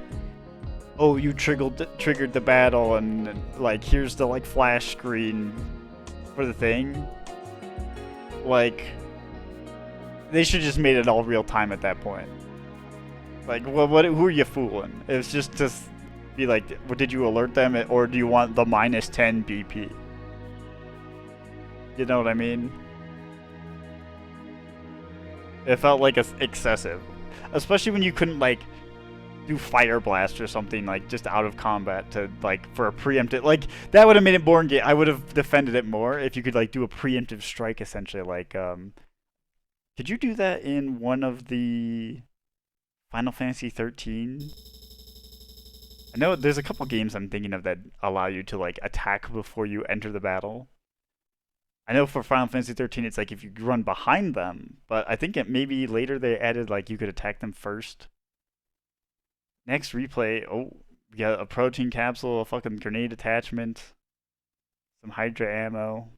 oh, you triggered the battle and like here's the like flash screen for the thing. Like, they should just made it all real time at that point. Like, what? Who are you fooling? It's just be like, well, did you alert them, or do you want the -10 BP? You know what I mean? It felt like excessive, especially when you couldn't like do fire blast or something like just out of combat to like for a preemptive like that would have made it more engaging. I would have defended it more if you could like do a preemptive strike essentially. Like, could you do that in one of the Final Fantasy 13? I know there's a couple games I'm thinking of that allow you to like attack before you enter the battle. I know for Final Fantasy 13 it's like if you run behind them, but I think it maybe later they added like you could attack them first. Next replay, oh, we got a protein capsule, a fucking grenade attachment, some Hydra ammo.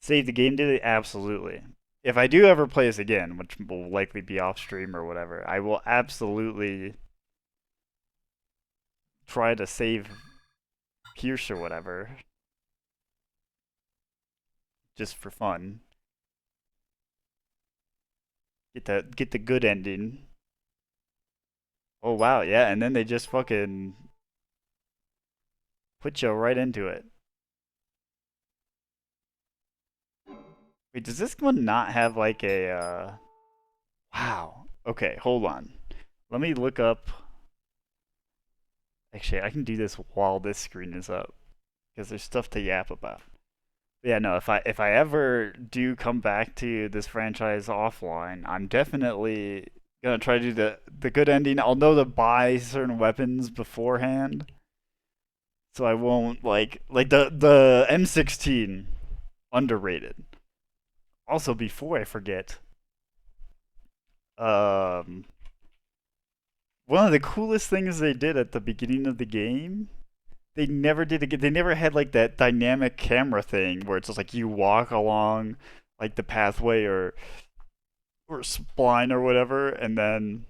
Save the game, did it? Absolutely. If I do ever play this again, which will likely be off stream or whatever, I will absolutely try to save Pierce or whatever, just for fun. Get the good ending. Oh wow, yeah, and then they just fucking put you right into it. Wait, does this one not have like a wow. Okay, hold on. Let me look up. Actually, I can do this while this screen is up because there's stuff to yap about. Yeah, no, if I ever do come back to this franchise offline, I'm definitely gonna try to do the good ending. I'll know to buy certain weapons beforehand, so I won't like the M16 underrated. Also, before I forget, um, one of the coolest things they did at the beginning of the game, they never did again. They never had like that dynamic camera thing where it's just like you walk along like the pathway or spline or whatever, and then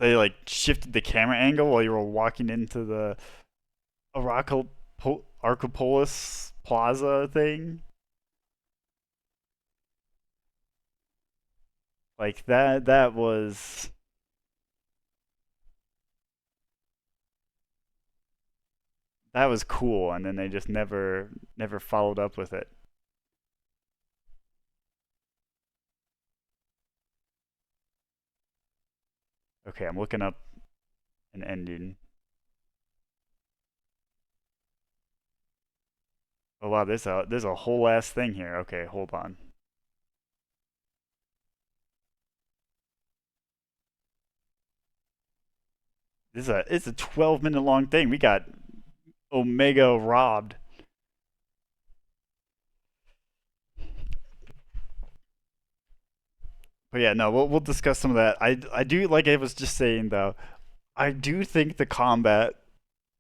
they like shifted the camera angle while you were walking into the Arcopolis Plaza thing. Like that was cool, and then they just never followed up with it. Okay, I'm looking up an ending. Oh wow, there's a whole ass thing here. Okay, hold on. It's a 12-minute long thing. We got Omega robbed. But yeah, no, we'll discuss some of that. I do like I was just saying though. I do think the combat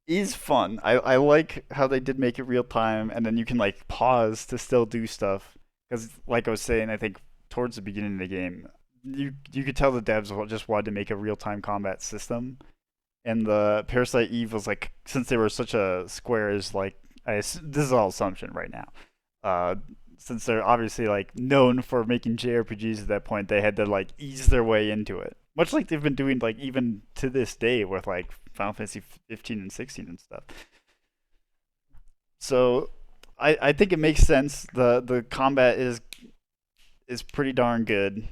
is fun. I like how they did make it real time, and then you can like pause to still do stuff. Because like I was saying, I think towards the beginning of the game, you could tell the devs just wanted to make a real time combat system, and the Parasite Eve was like since they were such a square is like this is all assumption right now. Uh, since they're obviously like known for making JRPGs at that point, they had to like ease their way into it, much like they've been doing like even to this day with like Final Fantasy 15 and 16 and stuff. So I think it makes sense. The combat is pretty darn good.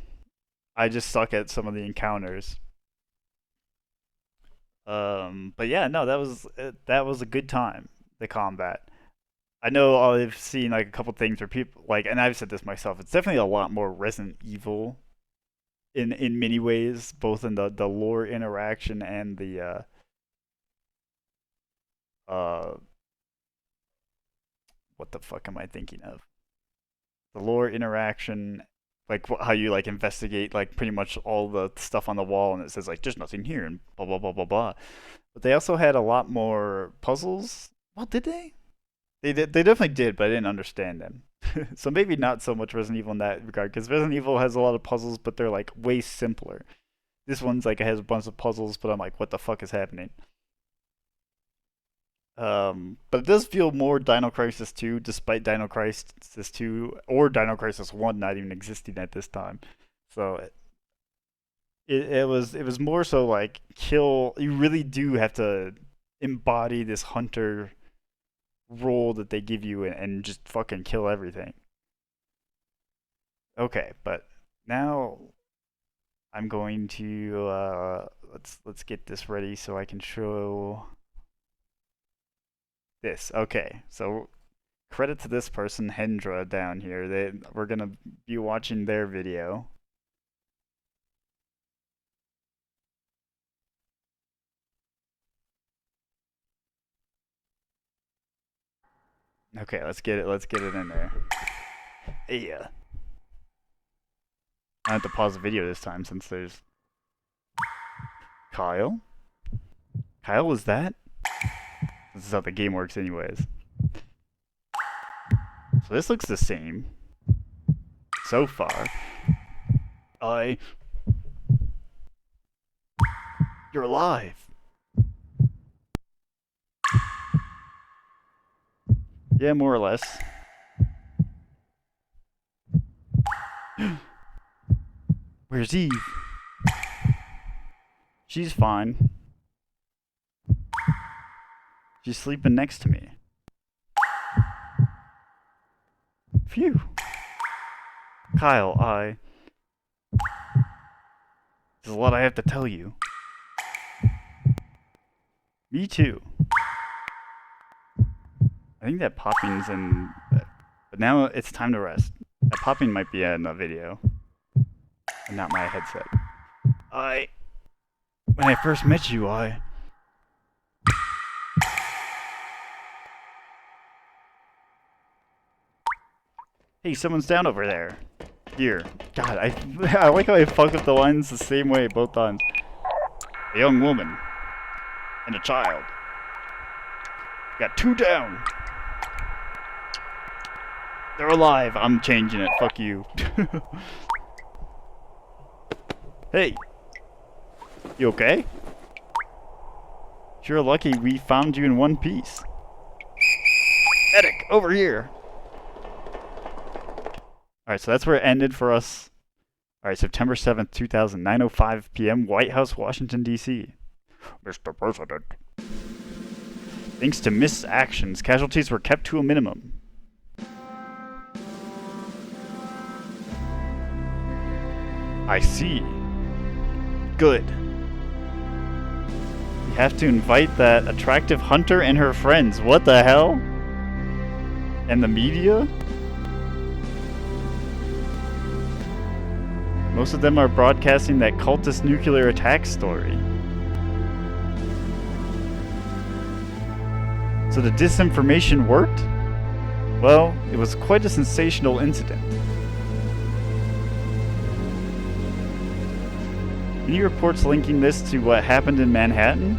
I just suck at some of the encounters. But yeah, no, that was a good time. The combat. I know I've seen like a couple things where people like, and I've said this myself. It's definitely a lot more Resident Evil in many ways, both in the lore interaction and the uh what the fuck am I thinking of? The lore interaction, like how you like investigate like pretty much all the stuff on the wall, and it says like there's nothing here and blah blah blah blah blah. But they also had a lot more puzzles. Well, did they? They definitely did, but I didn't understand them. So maybe not so much Resident Evil in that regard, because Resident Evil has a lot of puzzles, but they're like way simpler. This one's like it has a bunch of puzzles, but I'm like, what the fuck is happening? But it does feel more Dino Crisis 2, despite Dino Crisis 2 or Dino Crisis 1 not even existing at this time. So it was more so like kill. You really do have to embody this hunter role that they give you and just fucking kill everything. Okay, but now I'm going to let's get this ready so I can show this. Okay, so credit to this person, Hendra, down here. We're gonna be watching their video. Okay, let's get it. Let's get it in there. Yeah. I have to pause the video this time since there's Kyle. Kyle, is that? This is how the game works, anyways. So this looks the same so far. You're alive. Yeah, more or less. Where's Eve? She's fine. She's sleeping next to me. Phew. Kyle, there's a lot I have to tell you. Me too. I think that popping's in... But now it's time to rest. That popping might be in the video. And not my headset. When I first met you, Hey, someone's down over there. Here. God, I like how I fuck up the lines the same way both times. A young woman. And a child. Got 2 down. They're alive. I'm changing it. Fuck you. Hey. You okay? You're lucky we found you in one piece. Medic, over here. Alright, so that's where it ended for us. Alright, September 7th, 2000, 9:05 p.m., White House, Washington, D.C. Mr. President. Thanks to missed actions, casualties were kept to a minimum. I see. Good. We have to invite that attractive hunter and her friends. What the hell? And the media? Most of them are broadcasting that cultist nuclear attack story. So the disinformation worked? Well, it was quite a sensational incident. Any reports linking this to what happened in Manhattan?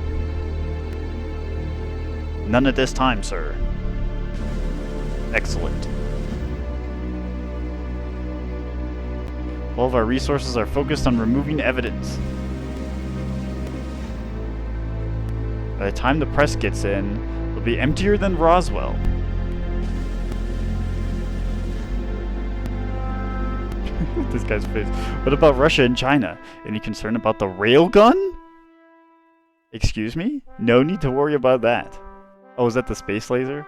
None at this time, sir. Excellent. All of our resources are focused on removing evidence. By the time the press gets in, it'll be emptier than Roswell. This guy's face. What about Russia and China? Any concern about the railgun? Excuse me? No need to worry about that. Oh, is that the space laser?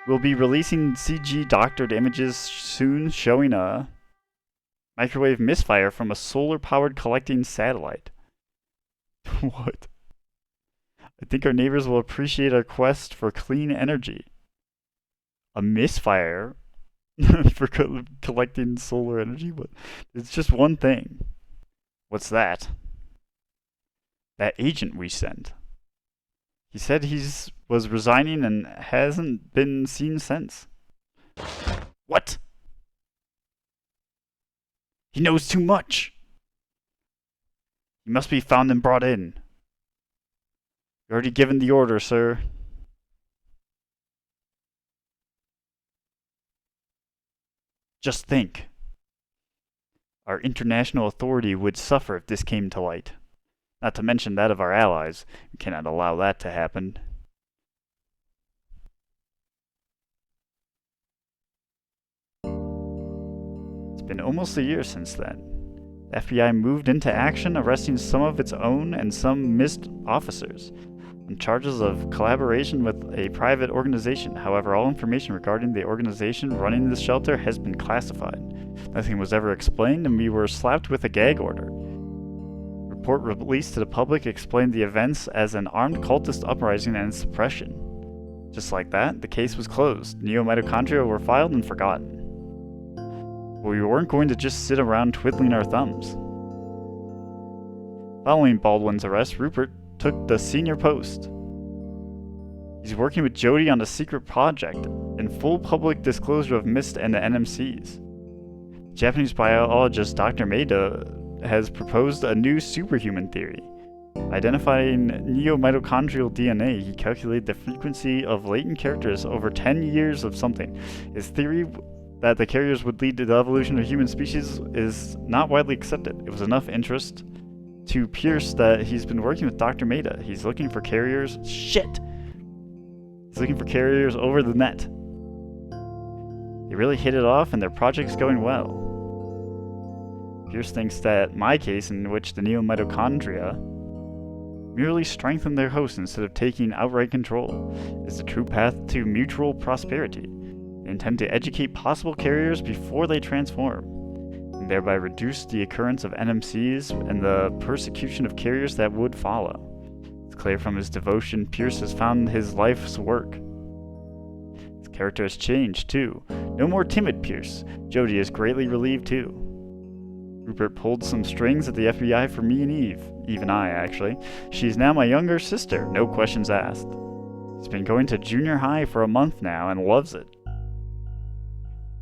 We'll be releasing CG doctored images soon showing a microwave misfire from a solar-powered collecting satellite. What? I think our neighbors will appreciate our quest for clean energy. A misfire? For collecting solar energy? But it's just one thing. What's that? That agent we sent. He said was resigning and hasn't been seen since. What? He knows too much. He must be found and brought in. You already given the order, sir. Just think. Our international authority would suffer if this came to light. Not to mention that of our allies. We cannot allow that to happen. been almost a year since then. The FBI moved into action, arresting some of its own and some missed officers on charges of collaboration with a private organization. However, all information regarding the organization running this shelter has been classified. Nothing was ever explained, and we were slapped with a gag order. A report released to the public explained the events as an armed cultist uprising and suppression. Just like that, the case was closed. Neo-mitochondria were filed and forgotten. But we weren't going to just sit around twiddling our thumbs. Following Baldwin's arrest, Rupert took the senior post. He's working with Jody on a secret project in full public disclosure of MIST and the NMCs. Japanese biologist Dr. Maeda has proposed a new superhuman theory. Identifying neo-mitochondrial DNA, he calculated the frequency of latent characters over 10 years of something. His theory that the carriers would lead to the evolution of human species is not widely accepted. It was enough interest to Pierce that he's been working with Dr. Maeda. He's looking for carriers. Shit! He's looking for carriers over the net. They really hit it off, and their project's going well. Pierce thinks that my case, in which the neo-mitochondria merely strengthen their host instead of taking outright control, is the true path to mutual prosperity. They intend to educate possible carriers before they transform, and thereby reduce the occurrence of NMCs and the persecution of carriers that would follow. It's clear from his devotion Pierce has found his life's work. His character has changed, too. No more timid Pierce. Jody is greatly relieved, too. Rupert pulled some strings at the FBI for me and Eve. Eve and I, actually. She's now my younger sister, no questions asked. She's been going to junior high for a month now and loves it.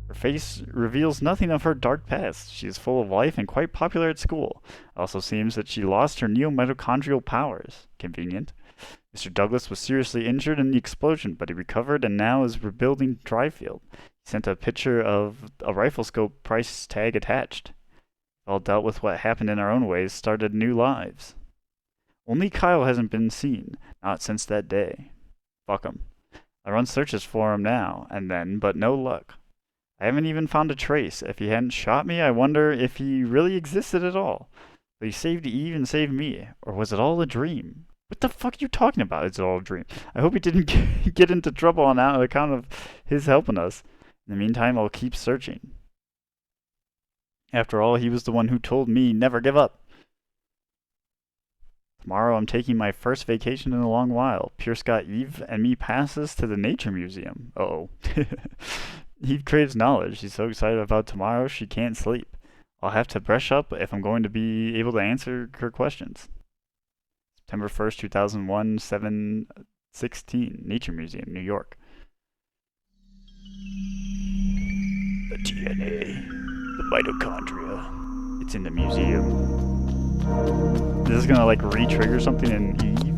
Her face reveals nothing of her dark past. She is full of life and quite popular at school. It also seems that she lost her neo-mitochondrial powers. Convenient. Mr. Douglas was seriously injured in the explosion, but he recovered and now is rebuilding Dryfield. He sent a picture of a rifle scope price tag attached. All dealt with what happened in our own ways, started new lives. Only Kyle hasn't been seen, not since that day. Fuck him. I run searches for him now and then, but no luck. I haven't even found a trace. If he hadn't shot me, I wonder if he really existed at all. But he saved Eve and saved me. Or was it all a dream? What the fuck are you talking about? It's all a dream. I hope he didn't get into trouble on account of his helping us. In the meantime, I'll keep searching. After all, he was the one who told me never give up. Tomorrow I'm taking my first vacation in a long while. Pierce got Eve and me passes to the Nature Museum. Uh-oh. Eve craves knowledge. She's so excited about tomorrow she can't sleep. I'll have to brush up if I'm going to be able to answer her questions. September 1st, 2001, 7:16, Nature Museum, New York. The DNA. The mitochondria. It's in the museum. This is gonna like re-trigger something in Eve.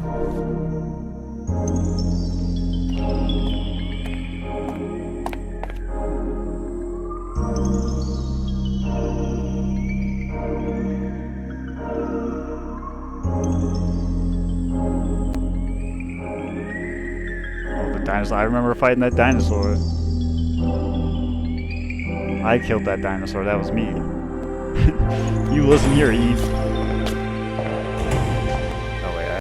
Oh, the dinosaur. I remember fighting that dinosaur. I killed that dinosaur, that was me. You listen here, Eve. Oh wait,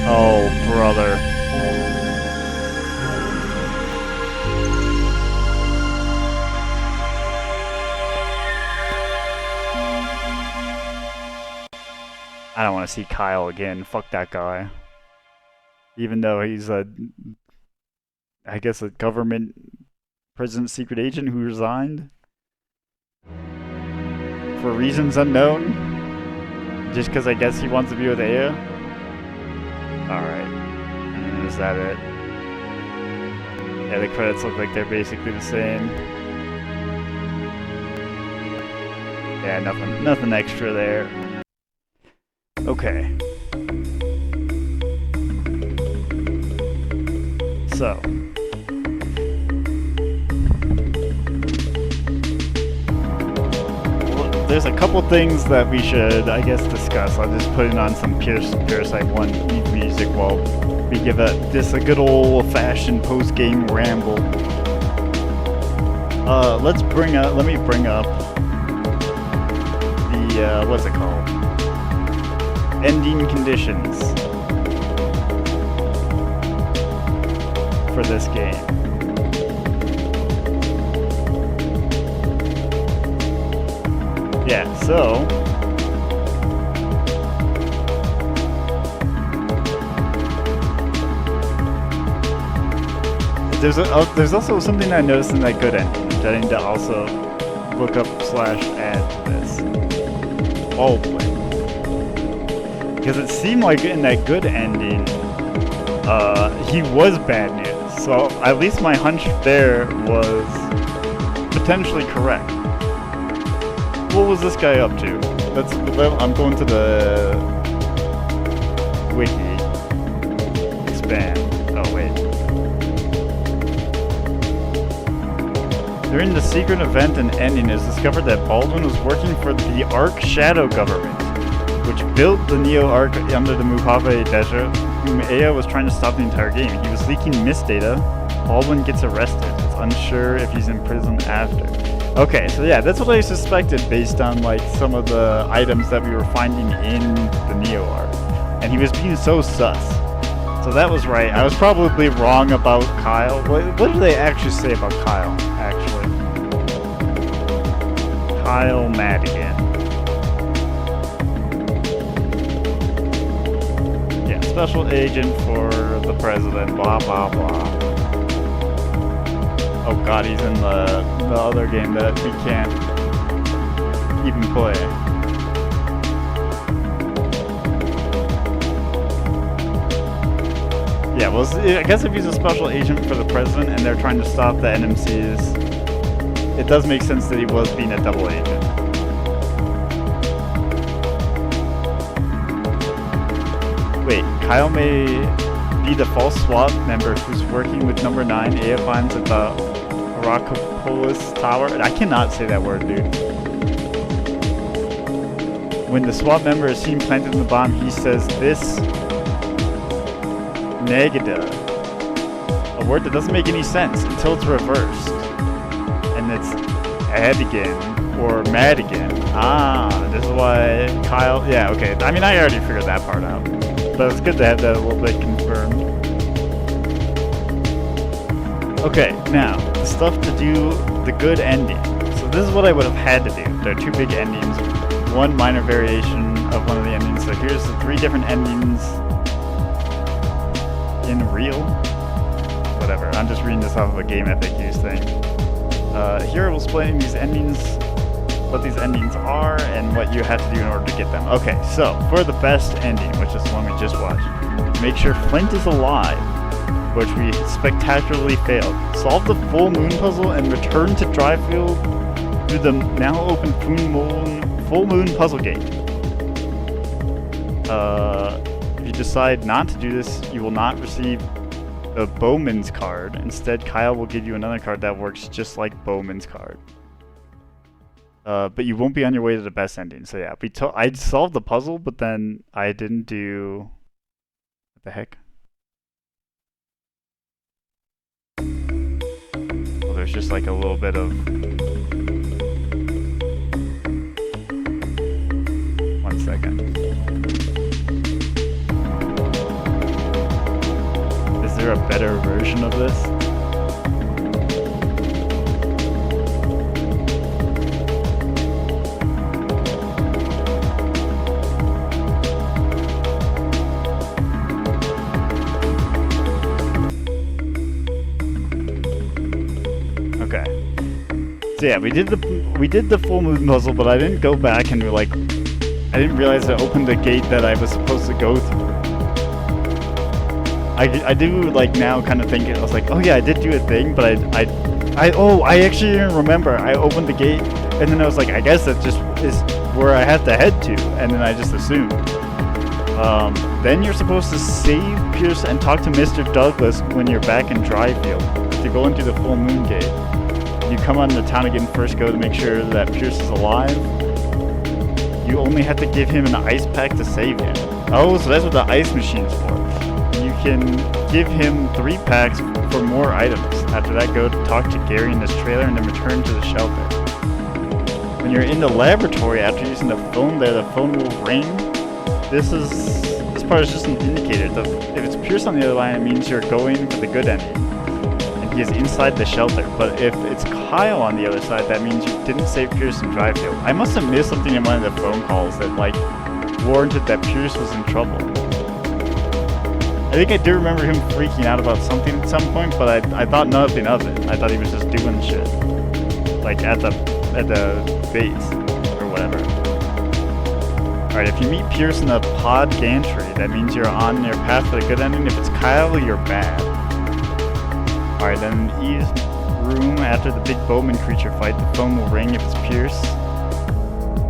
oh, brother. I don't want to see Kyle again. Fuck that guy. Even though he's I guess a government president secret agent who resigned for reasons unknown. Just because I guess he wants to be with Aya. Alright. And is that it? Yeah, the credits look like they're basically the same. Yeah, nothing extra there. Okay. So. there's a couple things that we should, I guess, discuss. I'll just put in on some Parasite 1 Eve music while we give this a good old-fashioned post-game ramble. Let me bring up the, what's it called? Ending conditions for this game. Yeah, so there's also something I noticed in that good ending that I need to also look up / add to this. Oh boy. Because it seemed like in that good ending, he was bad news. So at least my hunch there was potentially correct. What was this guy up to? I'm going to the wiki. Expand. Oh wait. During the secret event and ending, it is discovered that Baldwin was working for the Ark Shadow government, which built the Neo Ark under the Mojave Desert, whom Aya was trying to stop the entire game. He was leaking misdata. Baldwin gets arrested. It's unsure if he's in prison after. Okay, so yeah, that's what I suspected based on like some of the items that we were finding in the Neo Ark. And he was being so sus. So that was right. I was probably wrong about Kyle. What did they actually say about Kyle, actually? Kyle Madigan. Yeah, special agent for the president, blah, blah, blah. Oh god, he's in the other game that we can't even play. Yeah, well, I guess if he's a special agent for the president and they're trying to stop the NMCs, it does make sense that he was being a double agent. Wait, Kyle may be the false SWAT member who's working with number 9 Aya finds at the Rockopolis Tower. I cannot say that word, dude. When the SWAT member is seen planting the bomb, he says this negada, a word that doesn't make any sense until it's reversed. And it's Adigan or Madigan. Ah, this is why Kyle, yeah, okay. I mean, I already figured that part out. But it's good to have that a little bit confirmed. Okay, now, the stuff to do the good ending. So this is what I would have had to do. There are 2 big endings, 1 minor variation of one of the endings. So here's the 3 different endings in real. Whatever, I'm just reading this off of a game FAQs thing. Here we'll explain these endings, what these endings are, and what you have to do in order to get them. Okay, so for the best ending, which is the one we just watched, make sure Flint is alive, which we spectacularly failed. Solve the full moon puzzle and return to Dryfield through the now open full moon puzzle gate. If you decide not to do this, you will not receive a Bowman's card. Instead, Kyle will give you another card that works just like Bowman's card. But you won't be on your way to the best ending. So yeah, I solved the puzzle, but then I didn't do... What the heck? Well, there's just like a little bit of... 1 second. Is there a better version of this? So yeah, we did the full moon puzzle, but I didn't go back and I didn't realize I opened the gate that I was supposed to go through. I do like now kind of think I was like, oh yeah, I did do a thing, but I actually didn't remember. I opened the gate and then I was like, I guess that just is where I have to head to, and then I just assumed. Then you're supposed to save Pierce and talk to Mr. Douglas when you're back in Dryfield to go into the full moon gate. You come on the town again, first go to make sure that Pierce is alive. you only have to give him an ice pack to save him. Oh, so that's what the ice machine's for. You can give him 3 packs for more items. After that, go talk to Gary in this trailer and then return to the shelter. When you're in the laboratory, after using the phone there, the phone will ring. This part is just an indicator. If it's Pierce on the other line, it means you're going for the good ending. And he is inside the shelter. But if it's Kyle on the other side, that means you didn't save Pierce in Drivefield. I must have missed something in one of the phone calls that, like, warranted that Pierce was in trouble. I think I do remember him freaking out about something at some point, but I thought nothing of it. I thought he was just doing shit. Like, at the base, or whatever. Alright, if you meet Pierce in the pod gantry, that means you're on your path for the good ending. If it's Kyle, you're bad. Alright, then in Eve's room, after the big Bowman creature fight, the phone will ring. If it's Pierce,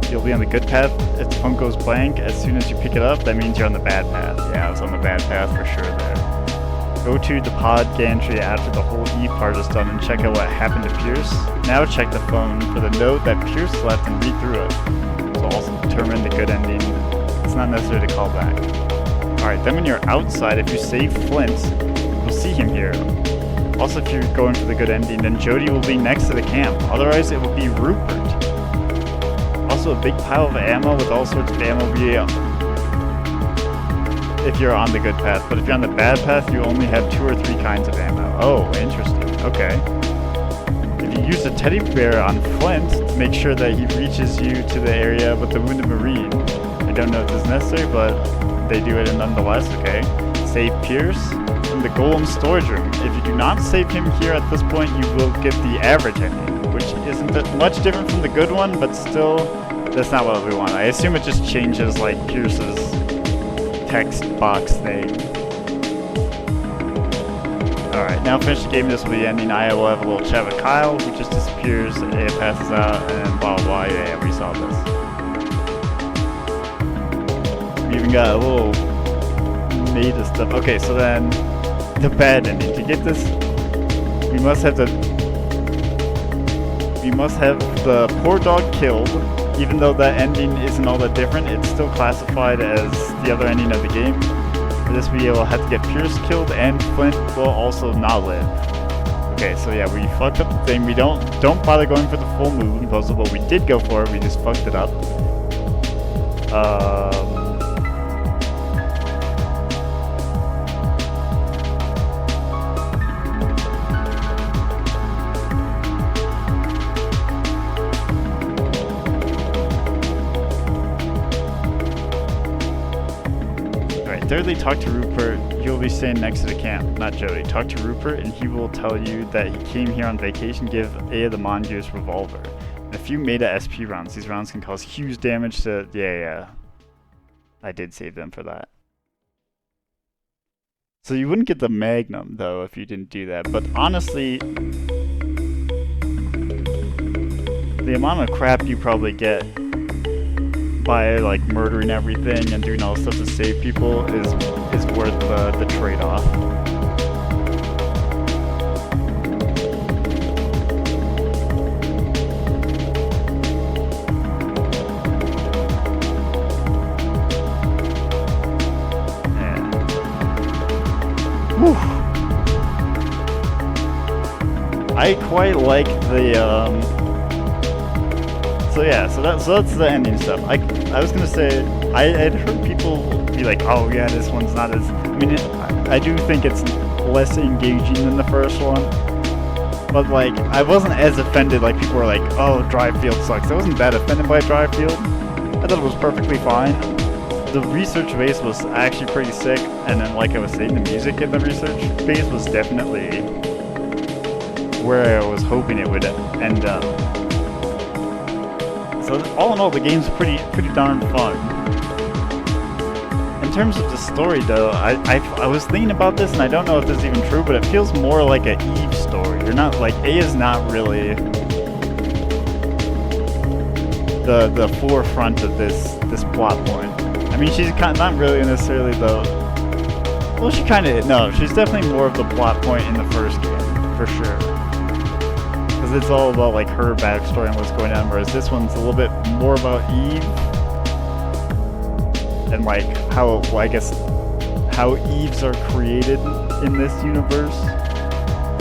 you'll be on the good path. If the phone goes blank, as soon as you pick it up, that means you're on the bad path. Yeah, I was on the bad path for sure there. Go to the pod gantry after the whole Eve part is done and check out what happened to Pierce. Now check the phone for the note that Pierce left and read through it. So also determine the good ending. It's not necessary to call back. Alright, then when you're outside, if you save Flint, you'll see him here. Also, if you're going for the good ending, then Jody will be next to the camp. Otherwise, it will be Rupert. Also, a big pile of ammo with all sorts of ammo will be if you're on the good path, but if you're on the bad path, you only have 2 or 3 kinds of ammo. Oh, interesting. Okay. If you use a teddy bear on Flint to make sure that he reaches you to the area with the wounded Marine. I don't know if this is necessary, but they do it nonetheless. Okay. Save Pierce from the Golem storage room. If you do not save him here at this point, you will get the average ending, which isn't that much different from the good one, but still, that's not what we want. I assume it just changes, like, Pierce's text box thing. Alright, now finish the game. This will be the ending. I will have a little chat with Kyle, who just disappears, it passes out, and blah blah blah. Yeah, we saw this. We even got a little meta stuff. Okay, so then the bad ending. To get this, we must have the poor dog killed. Even though that ending isn't all that different, it's still classified as the other ending of the game. For this video, we'll have to get Pierce killed, and Flint will also not live. Okay, so yeah, we fucked up the thing. We don't bother going for the full moon puzzle, but we did go for it. We just fucked it up. Thirdly, talk to Rupert. You'll be staying next to the camp, not Jody. Talk to Rupert, and he will tell you that he came here on vacation. Give Aya the Mongoose revolver. And a few Meta SP rounds. These rounds can cause huge damage to... Yeah. I did save them for that. So you wouldn't get the Magnum, though, if you didn't do that. But honestly, the amount of crap you probably get by, like, murdering everything and doing all this stuff to save people is worth the trade-off. Yeah. Whew. I quite like the So that's the ending stuff. I was gonna say, I had heard people be like, oh yeah, this one's not as... I mean, I do think it's less engaging than the first one. But, like, I wasn't as offended. Like, people were like, oh, Drivefield sucks. I wasn't that offended by Drivefield. I thought it was perfectly fine. The research base was actually pretty sick. And then, like I was saying, the music in the research base was definitely where I was hoping it would end up. So all in all, the game's pretty darn fun. In terms of the story, though, I was thinking about this, and I don't know if this is even true, but it feels more like an Eve story. You're not, like, Aya's not really the forefront of this plot point. I mean, she's not really necessarily the... Well, she kind of... No, she's definitely more of the plot point in the first game, for sure. Because it's all about, like, her backstory and what's going on, whereas this one's a little bit more about Eve. and like how, well, I guess, how Eves are created in this universe.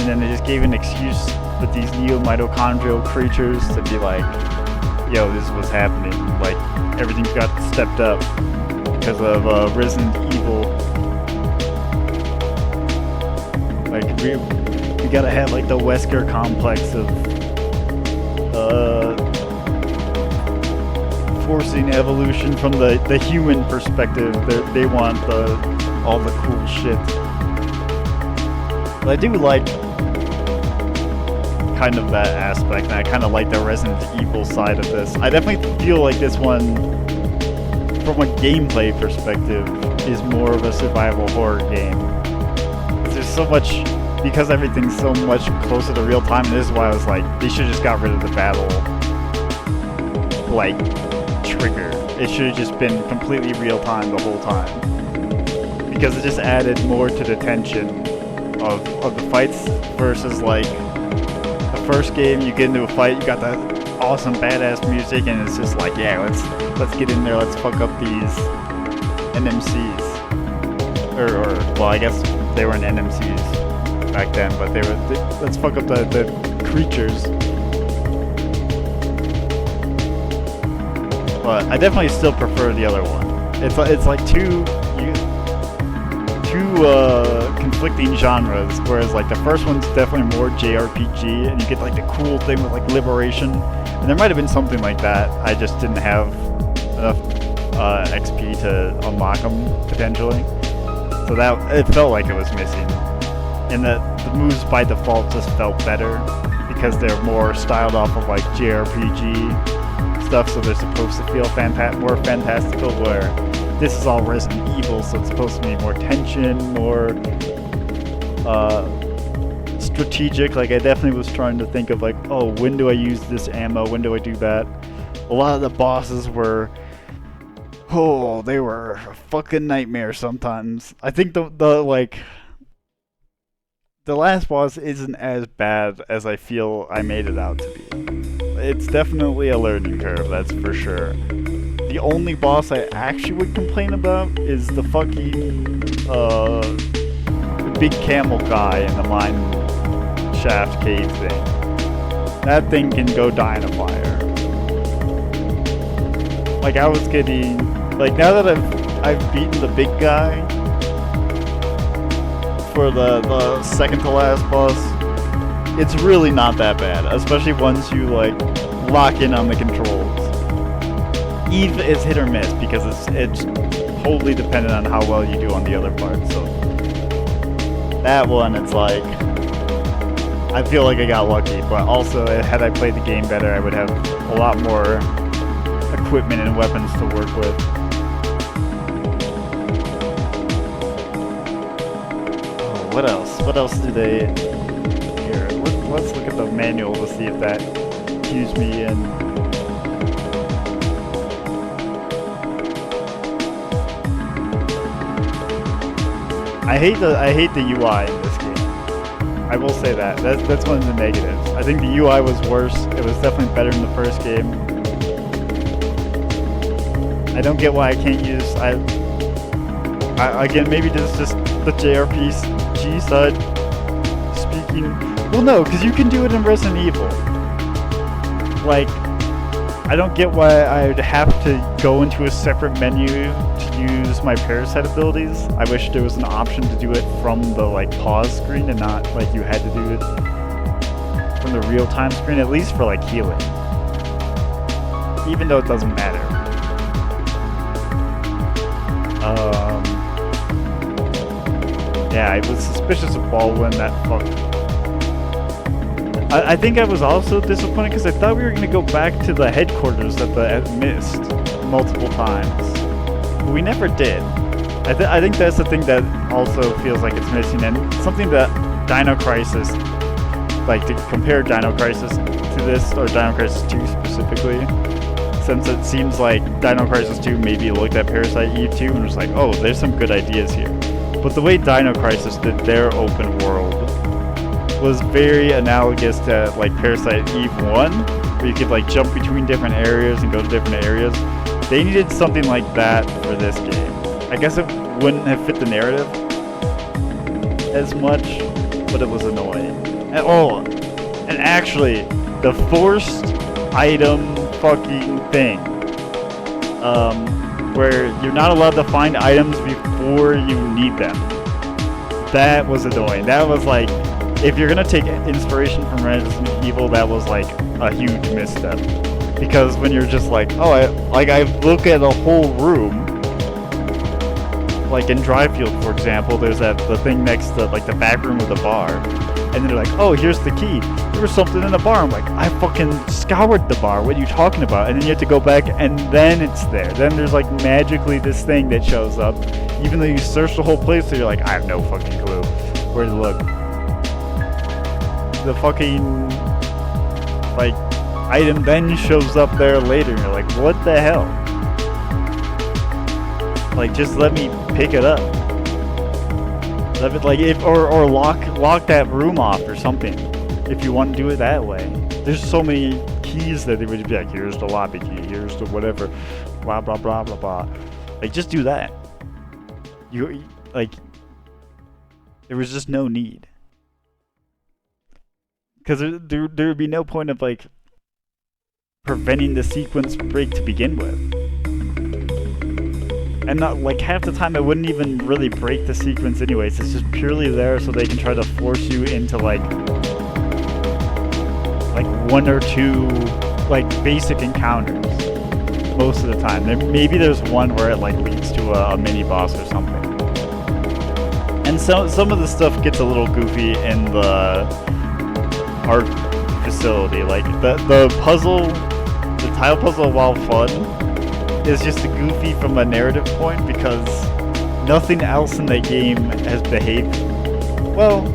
And then they just gave an excuse with these neo-mitochondrial creatures to be like, yo, this is what's happening. Like, everything's got stepped up because of Resident Evil. Like, we gotta have like the Wesker complex of forcing evolution from the human perspective. They want all the cool shit. But I do like kind of that aspect, and I kind of like the Resident Evil side of this. I definitely feel like this one, from a gameplay perspective, is more of a survival horror game. There's so much, because everything's so much closer to real time, and this is why I was like, they should have just got rid of the battle, like, trigger. It should have just been completely real time the whole time. Because it just added more to the tension of the fights versus, like, the first game, you get into a fight, you got that awesome badass music, and it's just like, yeah, let's get in there, let's fuck up these NMCs. Or well, I guess they weren't NMCs back then, but let's fuck up the creatures. But I definitely still prefer the other one. It's like two conflicting genres, whereas like the first one's definitely more JRPG, and you get like the cool thing with like liberation, and there might have been something like that. I just didn't have enough XP to unlock them potentially, so that it felt like it was missing. And the moves by default just felt better because they're more styled off of like JRPG stuff, so they're supposed to feel more fantastical, where this is all Resident Evil, so it's supposed to be more tension, more strategic. Like, I definitely was trying to think of like, oh, when do I use this ammo, when do I do that? A lot of the bosses were, they were a fucking nightmare sometimes. I think the last boss isn't as bad as I feel I made it out to be. It's definitely a learning curve, that's for sure. The only boss I actually would complain about is the fucking big camel guy in the mine shaft cave thing. That thing can go die in a fire. Like, I was getting, like, now that I've beaten the big guy for the second to last boss, it's really not that bad, especially once you like lock in on the controls. Eve is hit or miss because it's totally dependent on how well you do on the other parts. So that one, it's like, I feel like I got lucky, but also had I played the game better, I would have a lot more equipment and weapons to work with. Oh, what else? What else do they... Here, let's look at the manual to see if that cues me in. I hate the UI in this game. I will say that. That's one of the negatives. I think the UI was worse. It was definitely better in the first game. I don't get why I can't use... Again, maybe this is just the JRPG side speaking. Well, no, because you can do it in Resident Evil. Like, I don't get why I'd have to go into a separate menu to use my Parasite abilities. I wish there was an option to do it from the like pause screen and not like you had to do it from the real-time screen, at least for like healing. Even though it doesn't matter. Yeah, I was suspicious of Baldwin, that fuck. I think I was also disappointed because I thought we were going to go back to the headquarters that I missed multiple times. But we never did. I think that's the thing that also feels like it's missing, and something that Dino Crisis, like to compare Dino Crisis to this, or Dino Crisis 2 specifically, since it seems like Dino Crisis 2 maybe looked at Parasite Eve 2 and was like, oh, there's some good ideas here. But the way Dino Crisis did their open world was very analogous to like Parasite Eve 1, where you could like jump between different areas and go to different areas. They needed something like that for this game. I guess it wouldn't have fit the narrative as much, but it was annoying. And actually, the forced item fucking thing, where you're not allowed to find items before you need them. That was annoying. That was like, if you're gonna take inspiration from Resident Evil, that was like a huge misstep. Because when you're just like, oh, I look at a whole room, like in Dryfield, for example, there's the thing next to like the back room of the bar, and they're like, oh, here's the key. There was something in the bar. I'm like, I fucking scoured the bar. What are you talking about? And then you have to go back, and then it's there. Then there's like magically this thing that shows up, even though you searched the whole place. So you're like, I have no fucking clue where to look. The fucking like item then shows up there later, and you're like, what the hell? Like, just let me pick it up. Let it, like, or lock that room off or something, if you want to do it that way. There's so many keys that they would be like, here's the lobby key, here's the whatever, blah blah blah blah blah. Like, just do that. You like, there was just no need, because there would be no point of like preventing the sequence break to begin with. And not like half the time it wouldn't even really break the sequence anyways. It's just purely there so they can try to force you into like one or two like basic encounters most of the time. Maybe there's one where it like leads to a mini boss or something. And some of the stuff gets a little goofy in the art facility. Like the puzzle, the tile puzzle, while fun, is just goofy from a narrative point because nothing else in the game has behaved well.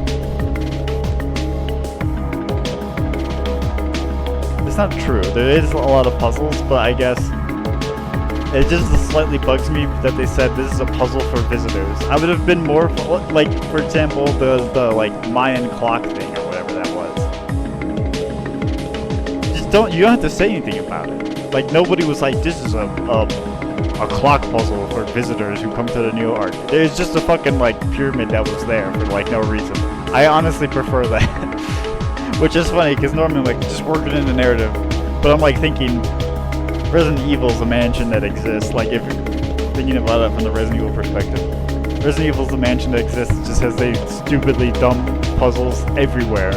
It's not true. There is a lot of puzzles, but I guess it just slightly bugs me that they said this is a puzzle for visitors. I would have been more like, for example, the like Mayan clock thing or whatever that was. Just you don't have to say anything about it. Like, nobody was like, this is a clock puzzle for visitors who come to the new art. There's just a fucking, like, pyramid that was there for, like, no reason. I honestly prefer that. Which is funny, because normally I'm like, just work it in the narrative. But I'm, like, thinking, Resident Evil's a mansion that exists. Like, if you're thinking about it from the Resident Evil perspective. Resident Evil's a mansion that exists, it just has these stupidly dumb puzzles everywhere.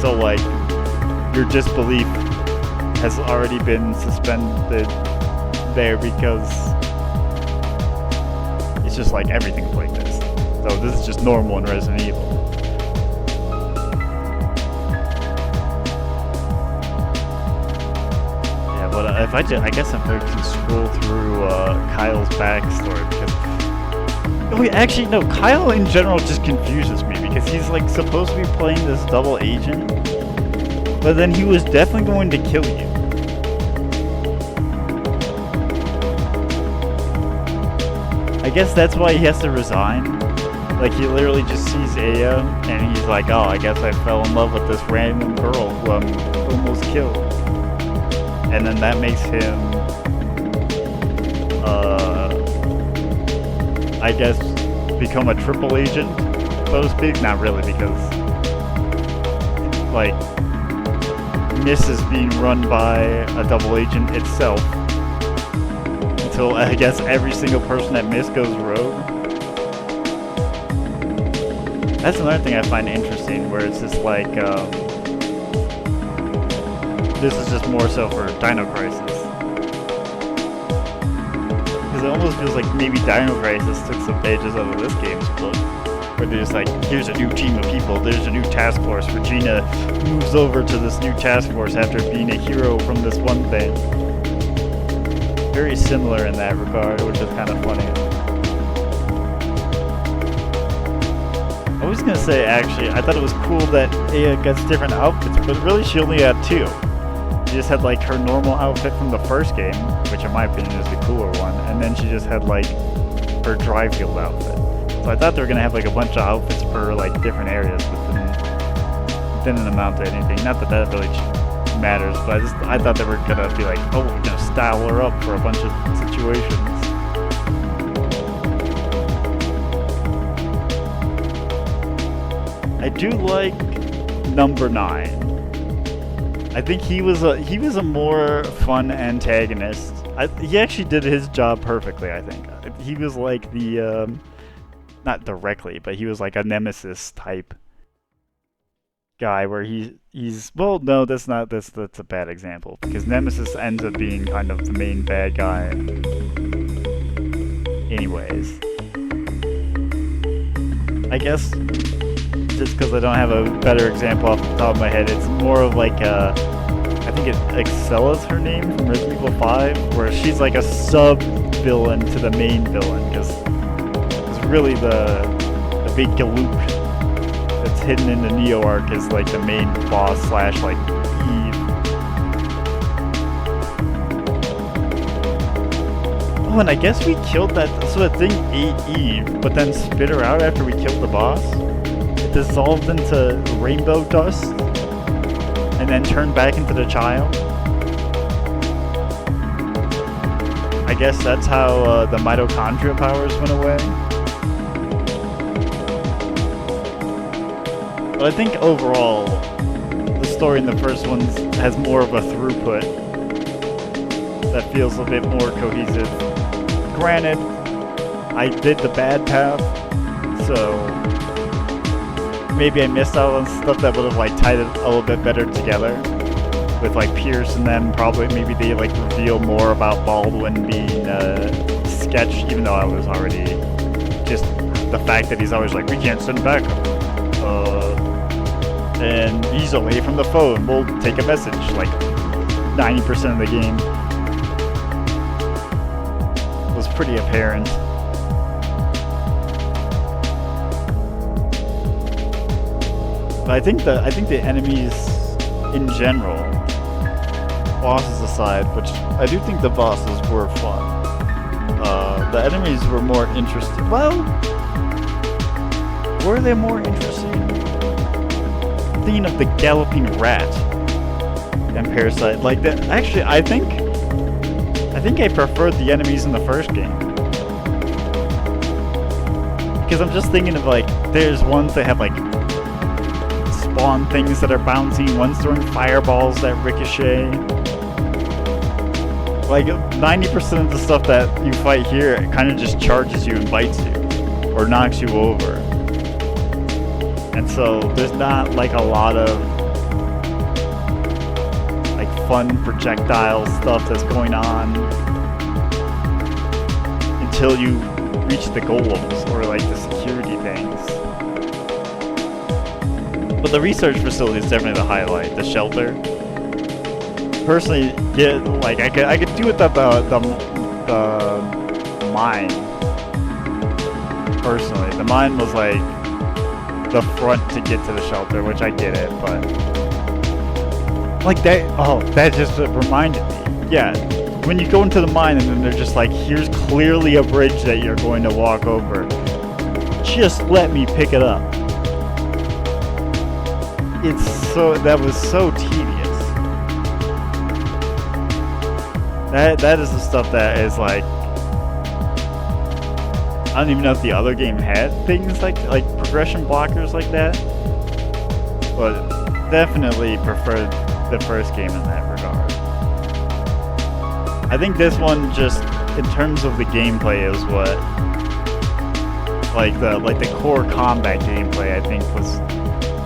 So, like, your disbelief has already been suspended there because it's just like everything's like this. So this is just normal in Resident Evil. Yeah, but I guess if I can scroll through Kyle's backstory, because wait, actually no, Kyle in general just confuses me because he's like supposed to be playing this double agent. But then he was definitely going to kill you. I guess that's why he has to resign. Like, he literally just sees Aya, and he's like, oh, I guess I fell in love with this random girl who I'm almost killed. And then that makes him, I guess, become a triple agent, so to speak. Not really, because, like, Miss is being run by a double agent itself until I guess every single person at Miss goes rogue. That's another thing I find interesting, where it's just like this is just more so for Dino Crisis, because it almost feels like maybe Dino Crisis took some pages out of this game's book. Where they're just like, here's a new team of people, there's a new task force. Regina moves over to this new task force after being a hero from this one thing. Very similar in that regard, which is kind of funny. I was gonna say, actually, I thought it was cool that Aya gets different outfits, but really she only had two. She just had like her normal outfit from the first game, which in my opinion is the cooler one, and then she just had like her Dryfield outfit. So I thought they were gonna have like a bunch of outfits per like different areas, but didn't amount to anything. Not that that really matters, but I thought they were gonna be like, oh, we're gonna style her up for a bunch of situations. I do like number 9. I think he was a more fun antagonist. He actually did his job perfectly, I think. He was like the not directly, but he was like a nemesis type guy where he's well, no, that's a bad example, because Nemesis ends up being kind of the main bad guy anyways. I guess just because I don't have a better example off the top of my head, it's more of like I think Excella's her name from Resident Evil 5, where she's like a sub-villain to the main villain, because it's really the big galoot that's hidden in the Neo arc is like the main boss / like Eve. Oh, and I guess we killed that, so that thing ate Eve, but then spit her out after we killed the boss? It dissolved into rainbow dust, and then turned back into the child? I guess that's how the mitochondria powers went away. But I think overall, the story in the first one has more of a throughput that feels a bit more cohesive. Granted, I did the bad path, so maybe I missed out on stuff that would have like tied it a little bit better together. With like Pierce and then probably maybe they like reveal more about Baldwin being sketched, even though I was already just the fact that he's always like, we can't send back. And he's away from the phone. We'll take a message. Like 90% of the game was pretty apparent. But I think the enemies in general, bosses aside, which I do think the bosses were fun. The enemies were more interesting. Well, were they more interesting? Thinking of the galloping rat and Parasite, like that. Actually, I think I preferred the enemies in the first game, because I'm just thinking of like, there's ones that have like spawn things that are bouncing, ones throwing fireballs that ricochet. Like 90% of the stuff that you fight here, it kind of just charges you and bites you, or knocks you over. And so there's not like a lot of like fun projectile stuff that's going on until you reach the golems or like the security things. But the research facility is definitely the highlight. The shelter. Personally, yeah, like I could do without the mine. Personally, the mine was like the front to get to the shelter, which I get it, but like that. Oh, that just reminded me. Yeah, when you go into the mine and then they're just like, here's clearly a bridge that you're going to walk over. Just let me pick it up. That was so tedious. That is the stuff that is like, I don't even know if the other game had things like progression blockers like that, but definitely preferred the first game in that regard. I think this one, just in terms of the gameplay, is what like the core combat gameplay I think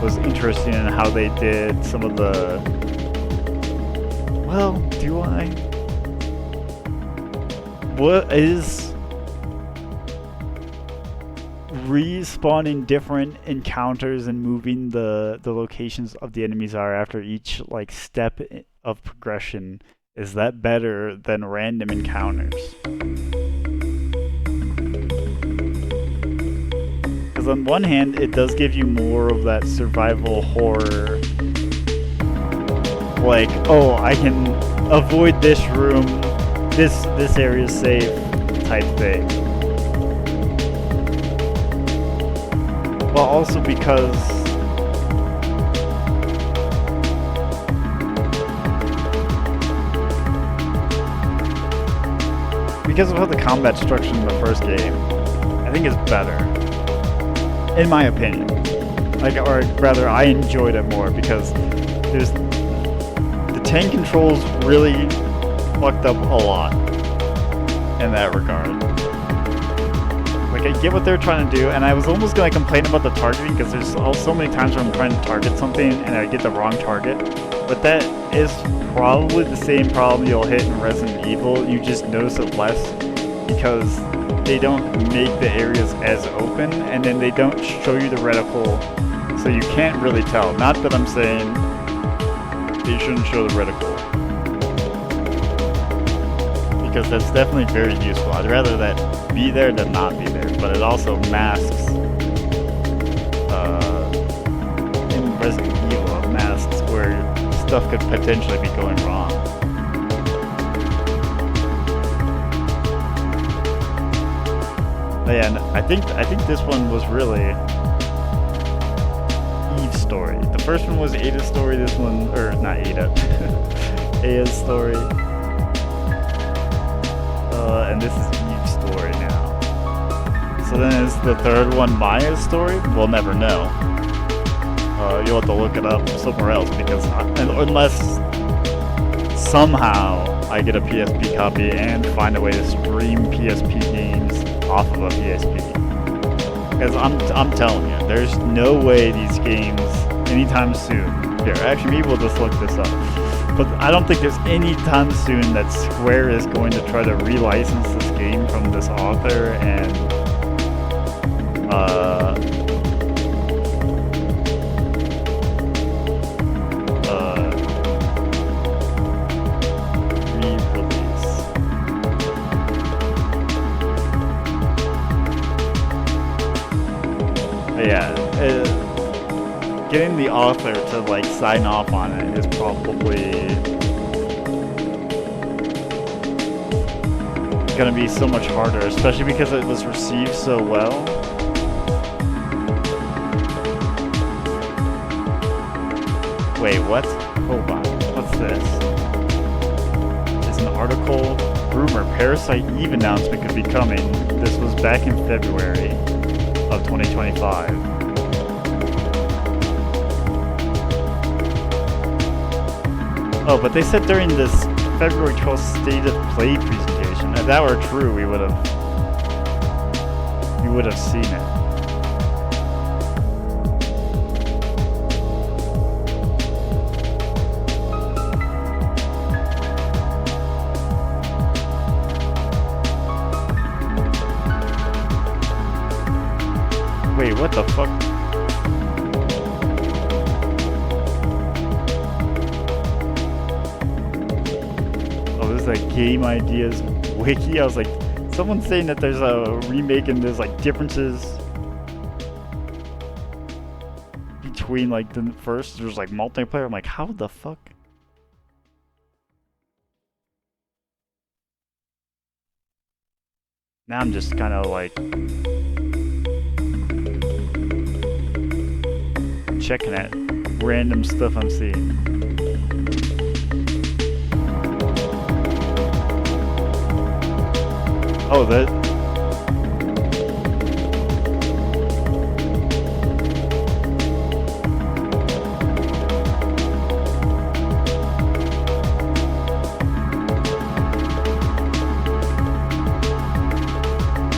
was interesting in how they did some of the. Well, do I? What is respawning different encounters and moving the locations of the enemies are after each like step of progression, is that better than random encounters? Because on one hand, it does give you more of that survival horror, like, oh, I can avoid this room, this area is safe type thing. but also because of how the combat structure in the first game, I think is better, in my opinion. Like, or rather, I enjoyed it more because there's the tank controls really fucked up a lot in that regard. Like, I get what they're trying to do, and I was almost gonna complain about the targeting because there's so many times where I'm trying to target something and I get the wrong target. But that is probably the same problem you'll hit in Resident Evil. You just notice it less because they don't make the areas as open, and then they don't show you the reticle, so you can't really tell. Not that I'm saying they shouldn't show the reticle, because that's definitely very useful. I'd rather that be there than not be there, but it also masks, in Resident Evil, it masks where stuff could potentially be going wrong. But yeah, and I think this one was really Eve's story. The first one was Ada's story. This one, or not Ada, Aya's story. And this is Eve's story now. So then is the third one Maya's story? We'll never know. You'll have to look it up somewhere else, because unless somehow I get a PSP copy and find a way to stream PSP games off of a PSP. Because I'm telling you, there's no way these games anytime soon. Here, actually, maybe we'll just look this up. But I don't think there's any time soon that Square is going to try to relicense this game from this author and re-release. But yeah, getting the author to like sign off on it is probably gonna be so much harder, especially because it was received so well. Wait, what? Hold on. What's this? It's an article. Rumor, Parasite Eve announcement could be coming. This was back in February of 2025. Oh, but they said during this February 12th State of Play presentation, if that were true, we would have seen it. Wait, what the fuck? Like game ideas wiki. I was like, someone's saying that there's a remake and there's like differences between like the first. There's like multiplayer. I'm like, how the fuck? Now I'm just kind of like checking at random stuff I'm seeing. Oh, that.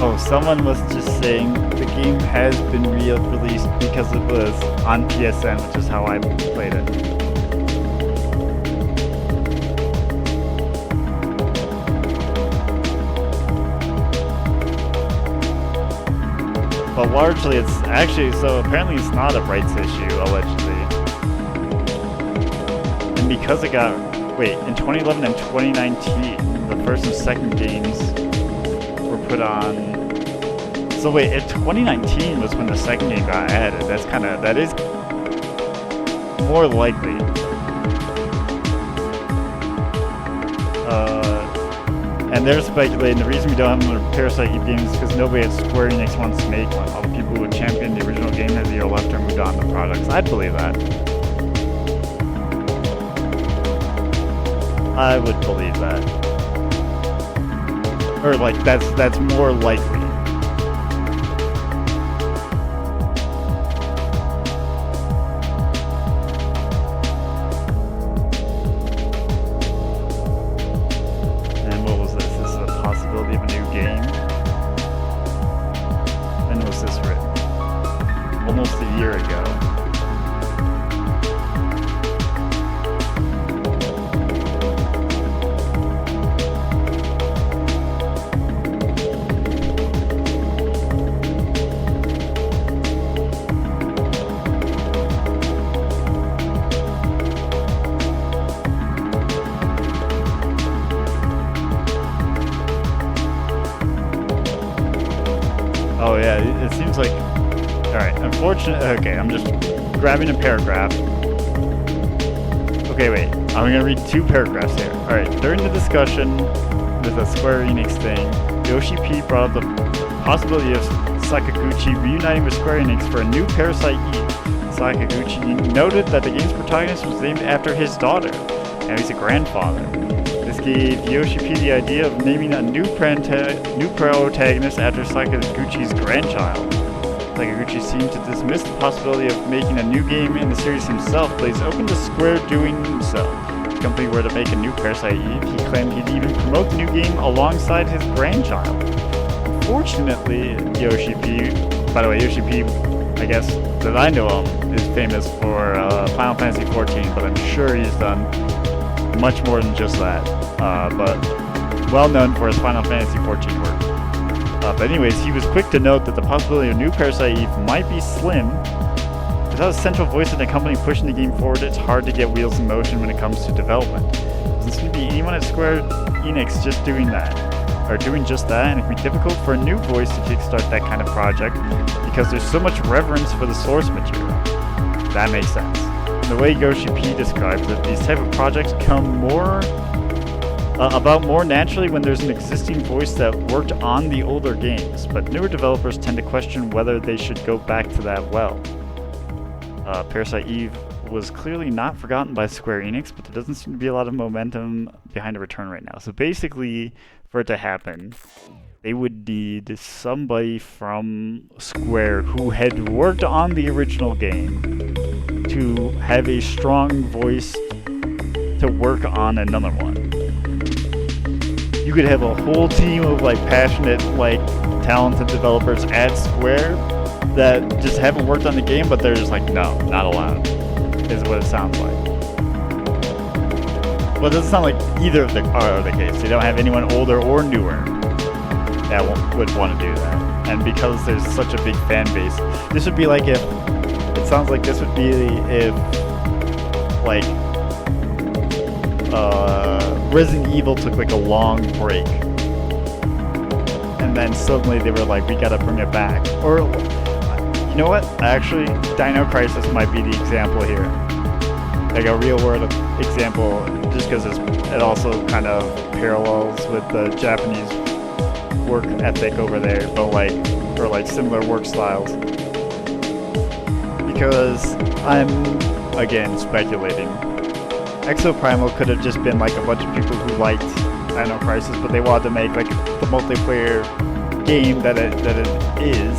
Oh, someone was just saying the game has been re-released because it was on PSN, which is how I played it. But largely it's actually, so apparently it's not a rights issue, allegedly. And because it got, wait, in 2011 and 2019, the first and second games were put on, so wait, in 2019 was when the second game got added. That's kind of, that is more likely. And they're speculating the reason we don't have another Parasite Eve game is because nobody at Square Enix wants to make one. All the people who championed the original game have either left or moved on to products. I'd believe that. I would believe that. Or like that's more likely. And what was this? This is a possibility of a new game. When was this written? Almost a year ago. Oh yeah, it seems like... Alright, unfortunately... Okay, I'm just grabbing a paragraph. Okay, wait. I'm gonna read 2 paragraphs here. Alright, during the discussion with the Square Enix thing, Yoshi P brought up the possibility of Sakaguchi reuniting with Square Enix for a new Parasite Eve. Sakaguchi noted that the game's protagonist was named after his daughter. Now he's a grandfather. This gave Yoshi P the idea of naming a new protagonist after Sakaguchi's grandchild. Sakaguchi seemed to dismiss the possibility of making a new game in the series himself, but he's open to Square doing so. If the company were to make a new Parasite Eve, he claimed he'd even promote the new game alongside his grandchild. Unfortunately, Yoshi P, by the way, Yoshi P, I guess, that I know of, is famous for Final Fantasy XIV, but I'm sure he's done much more than just that, but well known for his Final Fantasy XIV work. But anyways, he was quick to note that the possibility of a new Parasite Eve might be slim. Without a central voice in the company pushing the game forward, it's hard to get wheels in motion when it comes to development. Doesn't seem to be anyone at Square Enix just doing that, or doing just that, and it can be difficult for a new voice to kickstart that kind of project because there's so much reverence for the source material. That makes sense. The way Yoshi P describes it, these type of projects come about more naturally when there's an existing voice that worked on the older games, but newer developers tend to question whether they should go back to that well. Parasite Eve was clearly not forgotten by Square Enix, but there doesn't seem to be a lot of momentum behind a return right now. So basically, for it to happen, they would need somebody from Square who had worked on the original game to have a strong voice to work on another one. You could have a whole team of like passionate, like talented developers at Square that just haven't worked on the game, but they're just like, no, not allowed, is what it sounds like. Well, it doesn't sound like either of the are the case. They don't have anyone older or newer that would want to do that. And because there's such a big fan base, this would be like if, it sounds like this would be if, like, Resident Evil took like a long break. And then suddenly they were like, we gotta bring it back. Or, you know what? Actually, Dino Crisis might be the example here. Like a real world example, just because it also kind of parallels with the Japanese work ethic over there, but like, or like similar work styles. Because I'm, again, speculating. Exoprimal could have just been like a bunch of people who liked Dino Crisis, but they wanted to make like the multiplayer game that it is,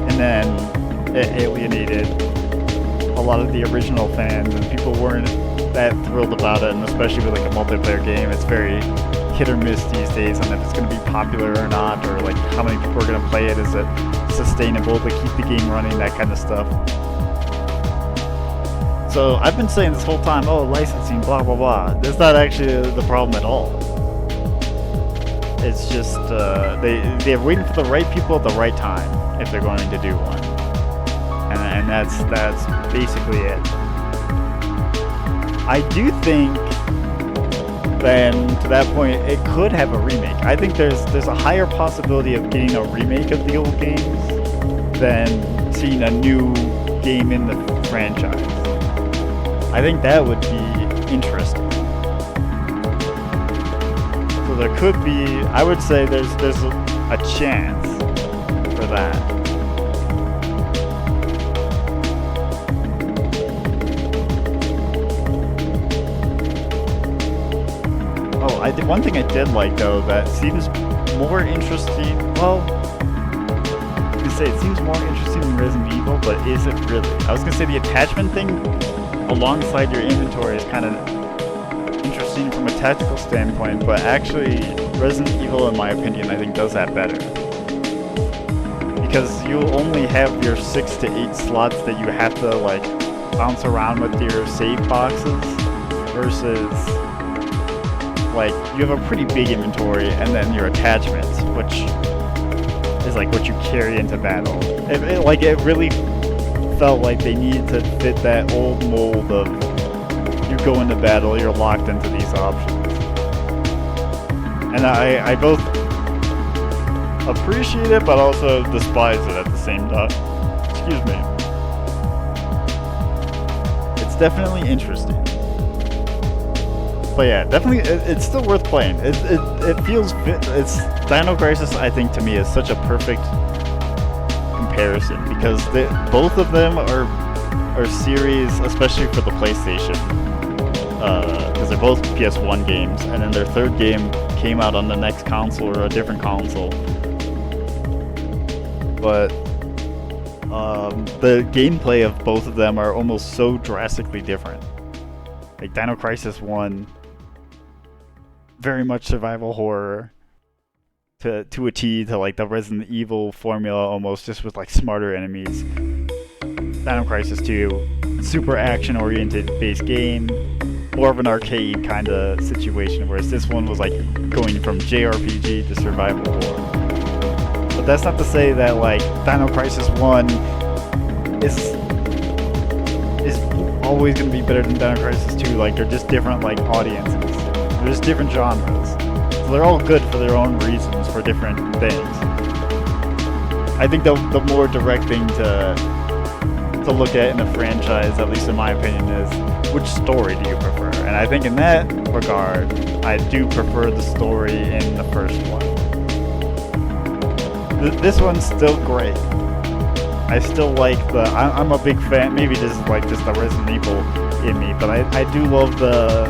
and then it alienated a lot of the original fans, and people weren't that thrilled about it. And especially with like a multiplayer game, it's very hit or miss these days on if it's going to be popular or not, or like how many people are going to play it. Is it sustainable to keep the game running? That kind of stuff. So I've been saying this whole time, oh, licensing, blah, blah, blah. That's not actually the problem at all. It's just they're waiting for the right people at the right time if they're going to do one. And that's basically it. I do think then to that point it could have a remake. I think there's a higher possibility of getting a remake of the old games than seeing a new game in the franchise. I think that would be interesting. So there could be, I would say there's a chance for that. Oh, one thing I did like though that seems more interesting. Well, I was gonna say it seems more interesting than Resident Evil, but is it really? I was gonna say the attachment thing alongside your inventory is kind of interesting from a tactical standpoint, but actually Resident Evil, in my opinion, I think does that better. Because you only have your 6 to 8 slots that you have to like bounce around with your save boxes versus like you have a pretty big inventory and then your attachments, which is like what you carry into battle. It really felt like they needed to fit that old mold of you go into battle, you're locked into these options. And I both appreciate it, but also despise it at the same time. Excuse me. It's definitely interesting. But yeah, definitely, it's still worth playing. It feels, Dino Crisis, I think, to me, is such a perfect comparison, because both of them are series, especially for the PlayStation, because they're both PS1 games, and then their third game came out on the next console or a different console. But the gameplay of both of them are almost so drastically different. Like Dino Crisis 1, very much survival horror to a T, to like the Resident Evil formula almost, just with like smarter enemies. Dino Crisis 2, super action-oriented base game, more of an arcade kind of situation, whereas this one was like going from JRPG to survival horror. But that's not to say that like Dino Crisis 1 is always going to be better than Dino Crisis 2. Like, they're just different like audiences. They're just different genres. So they're all good for their own reasons, for different things. I think the more direct thing to look at in a franchise, at least in my opinion, is which story do you prefer? And I think in that regard, I do prefer the story in the first one. This one's still great. I still like I'm a big fan, maybe this is like just the Resident Evil in me, but I do love the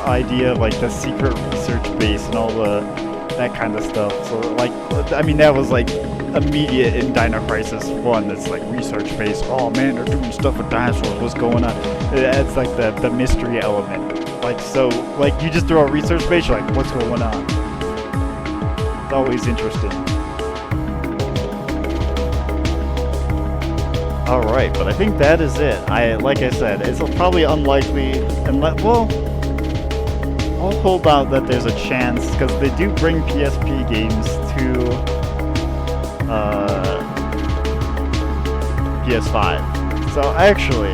idea of like the secret research base and all that kind of stuff. So like, I mean, that was like immediate in Dino Crisis 1, that's like research based. Oh man, they're doing stuff with dinosaurs, what's going on? It adds like the mystery element. Like, so like you just throw a research base, you're like, what's going on? It's always interesting. Alright, but I think that is it. Like I said, it's probably unlikely, well, I'll hold out that there's a chance, because they do bring PSP games to PS5. So actually,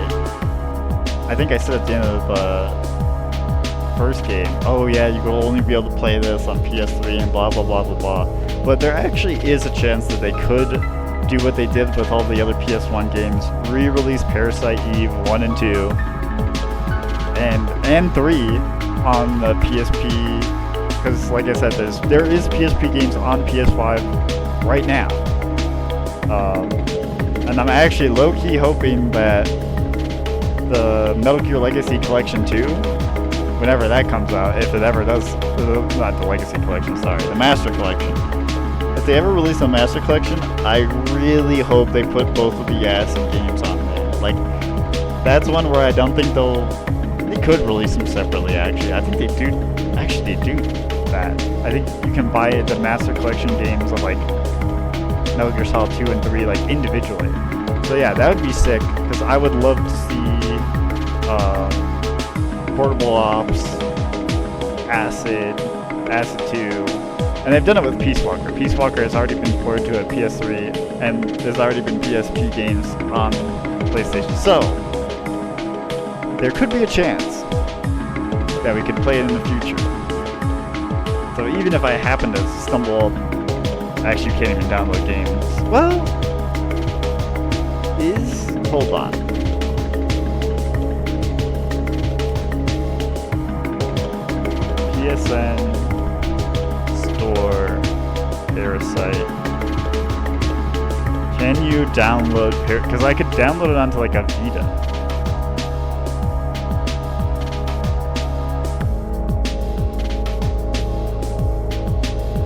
I think I said at the end of the first game, oh yeah, you will only be able to play this on PS3 and blah blah blah blah blah. But there actually is a chance that they could do what they did with all the other PS1 games, re-release Parasite Eve 1 and 2 and 3 on the PSP, because like I said, there is PSP games on PS5 right now. And I'm actually low-key hoping that the Metal Gear Legacy Collection 2, whenever that comes out, if it ever does, not the Legacy Collection, sorry, the Master Collection. If they ever release a Master Collection, I really hope they put both of the Yasin games on there. Like, that's one where I don't think they could release them separately, actually. I think they do that. I think you can buy the Master Collection games of, like, Metal Gear Solid 2 and 3, like, individually. So yeah, that would be sick, because I would love to see Portable Ops, Acid 2, and they've done it with Peace Walker. Peace Walker has already been ported to a PS3, and there's already been PSP games on PlayStation. So, there could be a chance that we could play it in the future. So even if I happen to stumble up, actually you can't even download games. Well, hold on. PSN for Parasite. Can you download because I could download it onto like a Vita.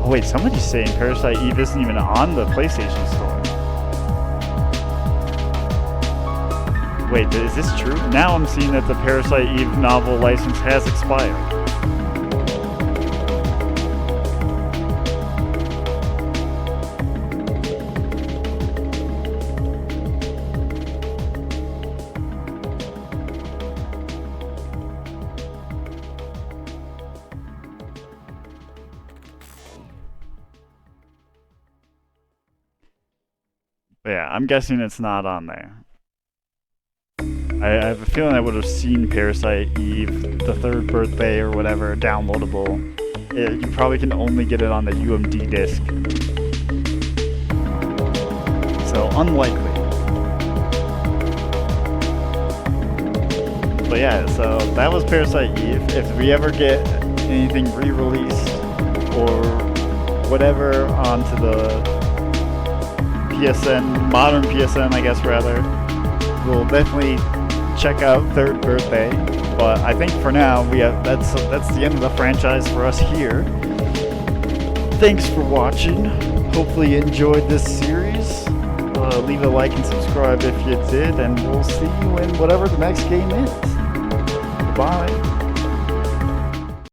Oh wait, somebody's saying Parasite Eve isn't even on the PlayStation Store. Wait, is this true? Now I'm seeing that the Parasite Eve novel license has expired. Yeah, I'm guessing it's not on there. I have a feeling I would have seen Parasite Eve, the third birthday or whatever, downloadable. You probably can only get it on the UMD disc. So, unlikely. But yeah, so that was Parasite Eve. If we ever get anything re-released or whatever onto the PSN, modern PSN, I guess rather, we'll definitely check out Third Birthday. But I think for now that's the end of the franchise for us here. Thanks for watching. Hopefully you enjoyed this series. Leave a like and subscribe if you did, and we'll see you in whatever the next game is. Goodbye.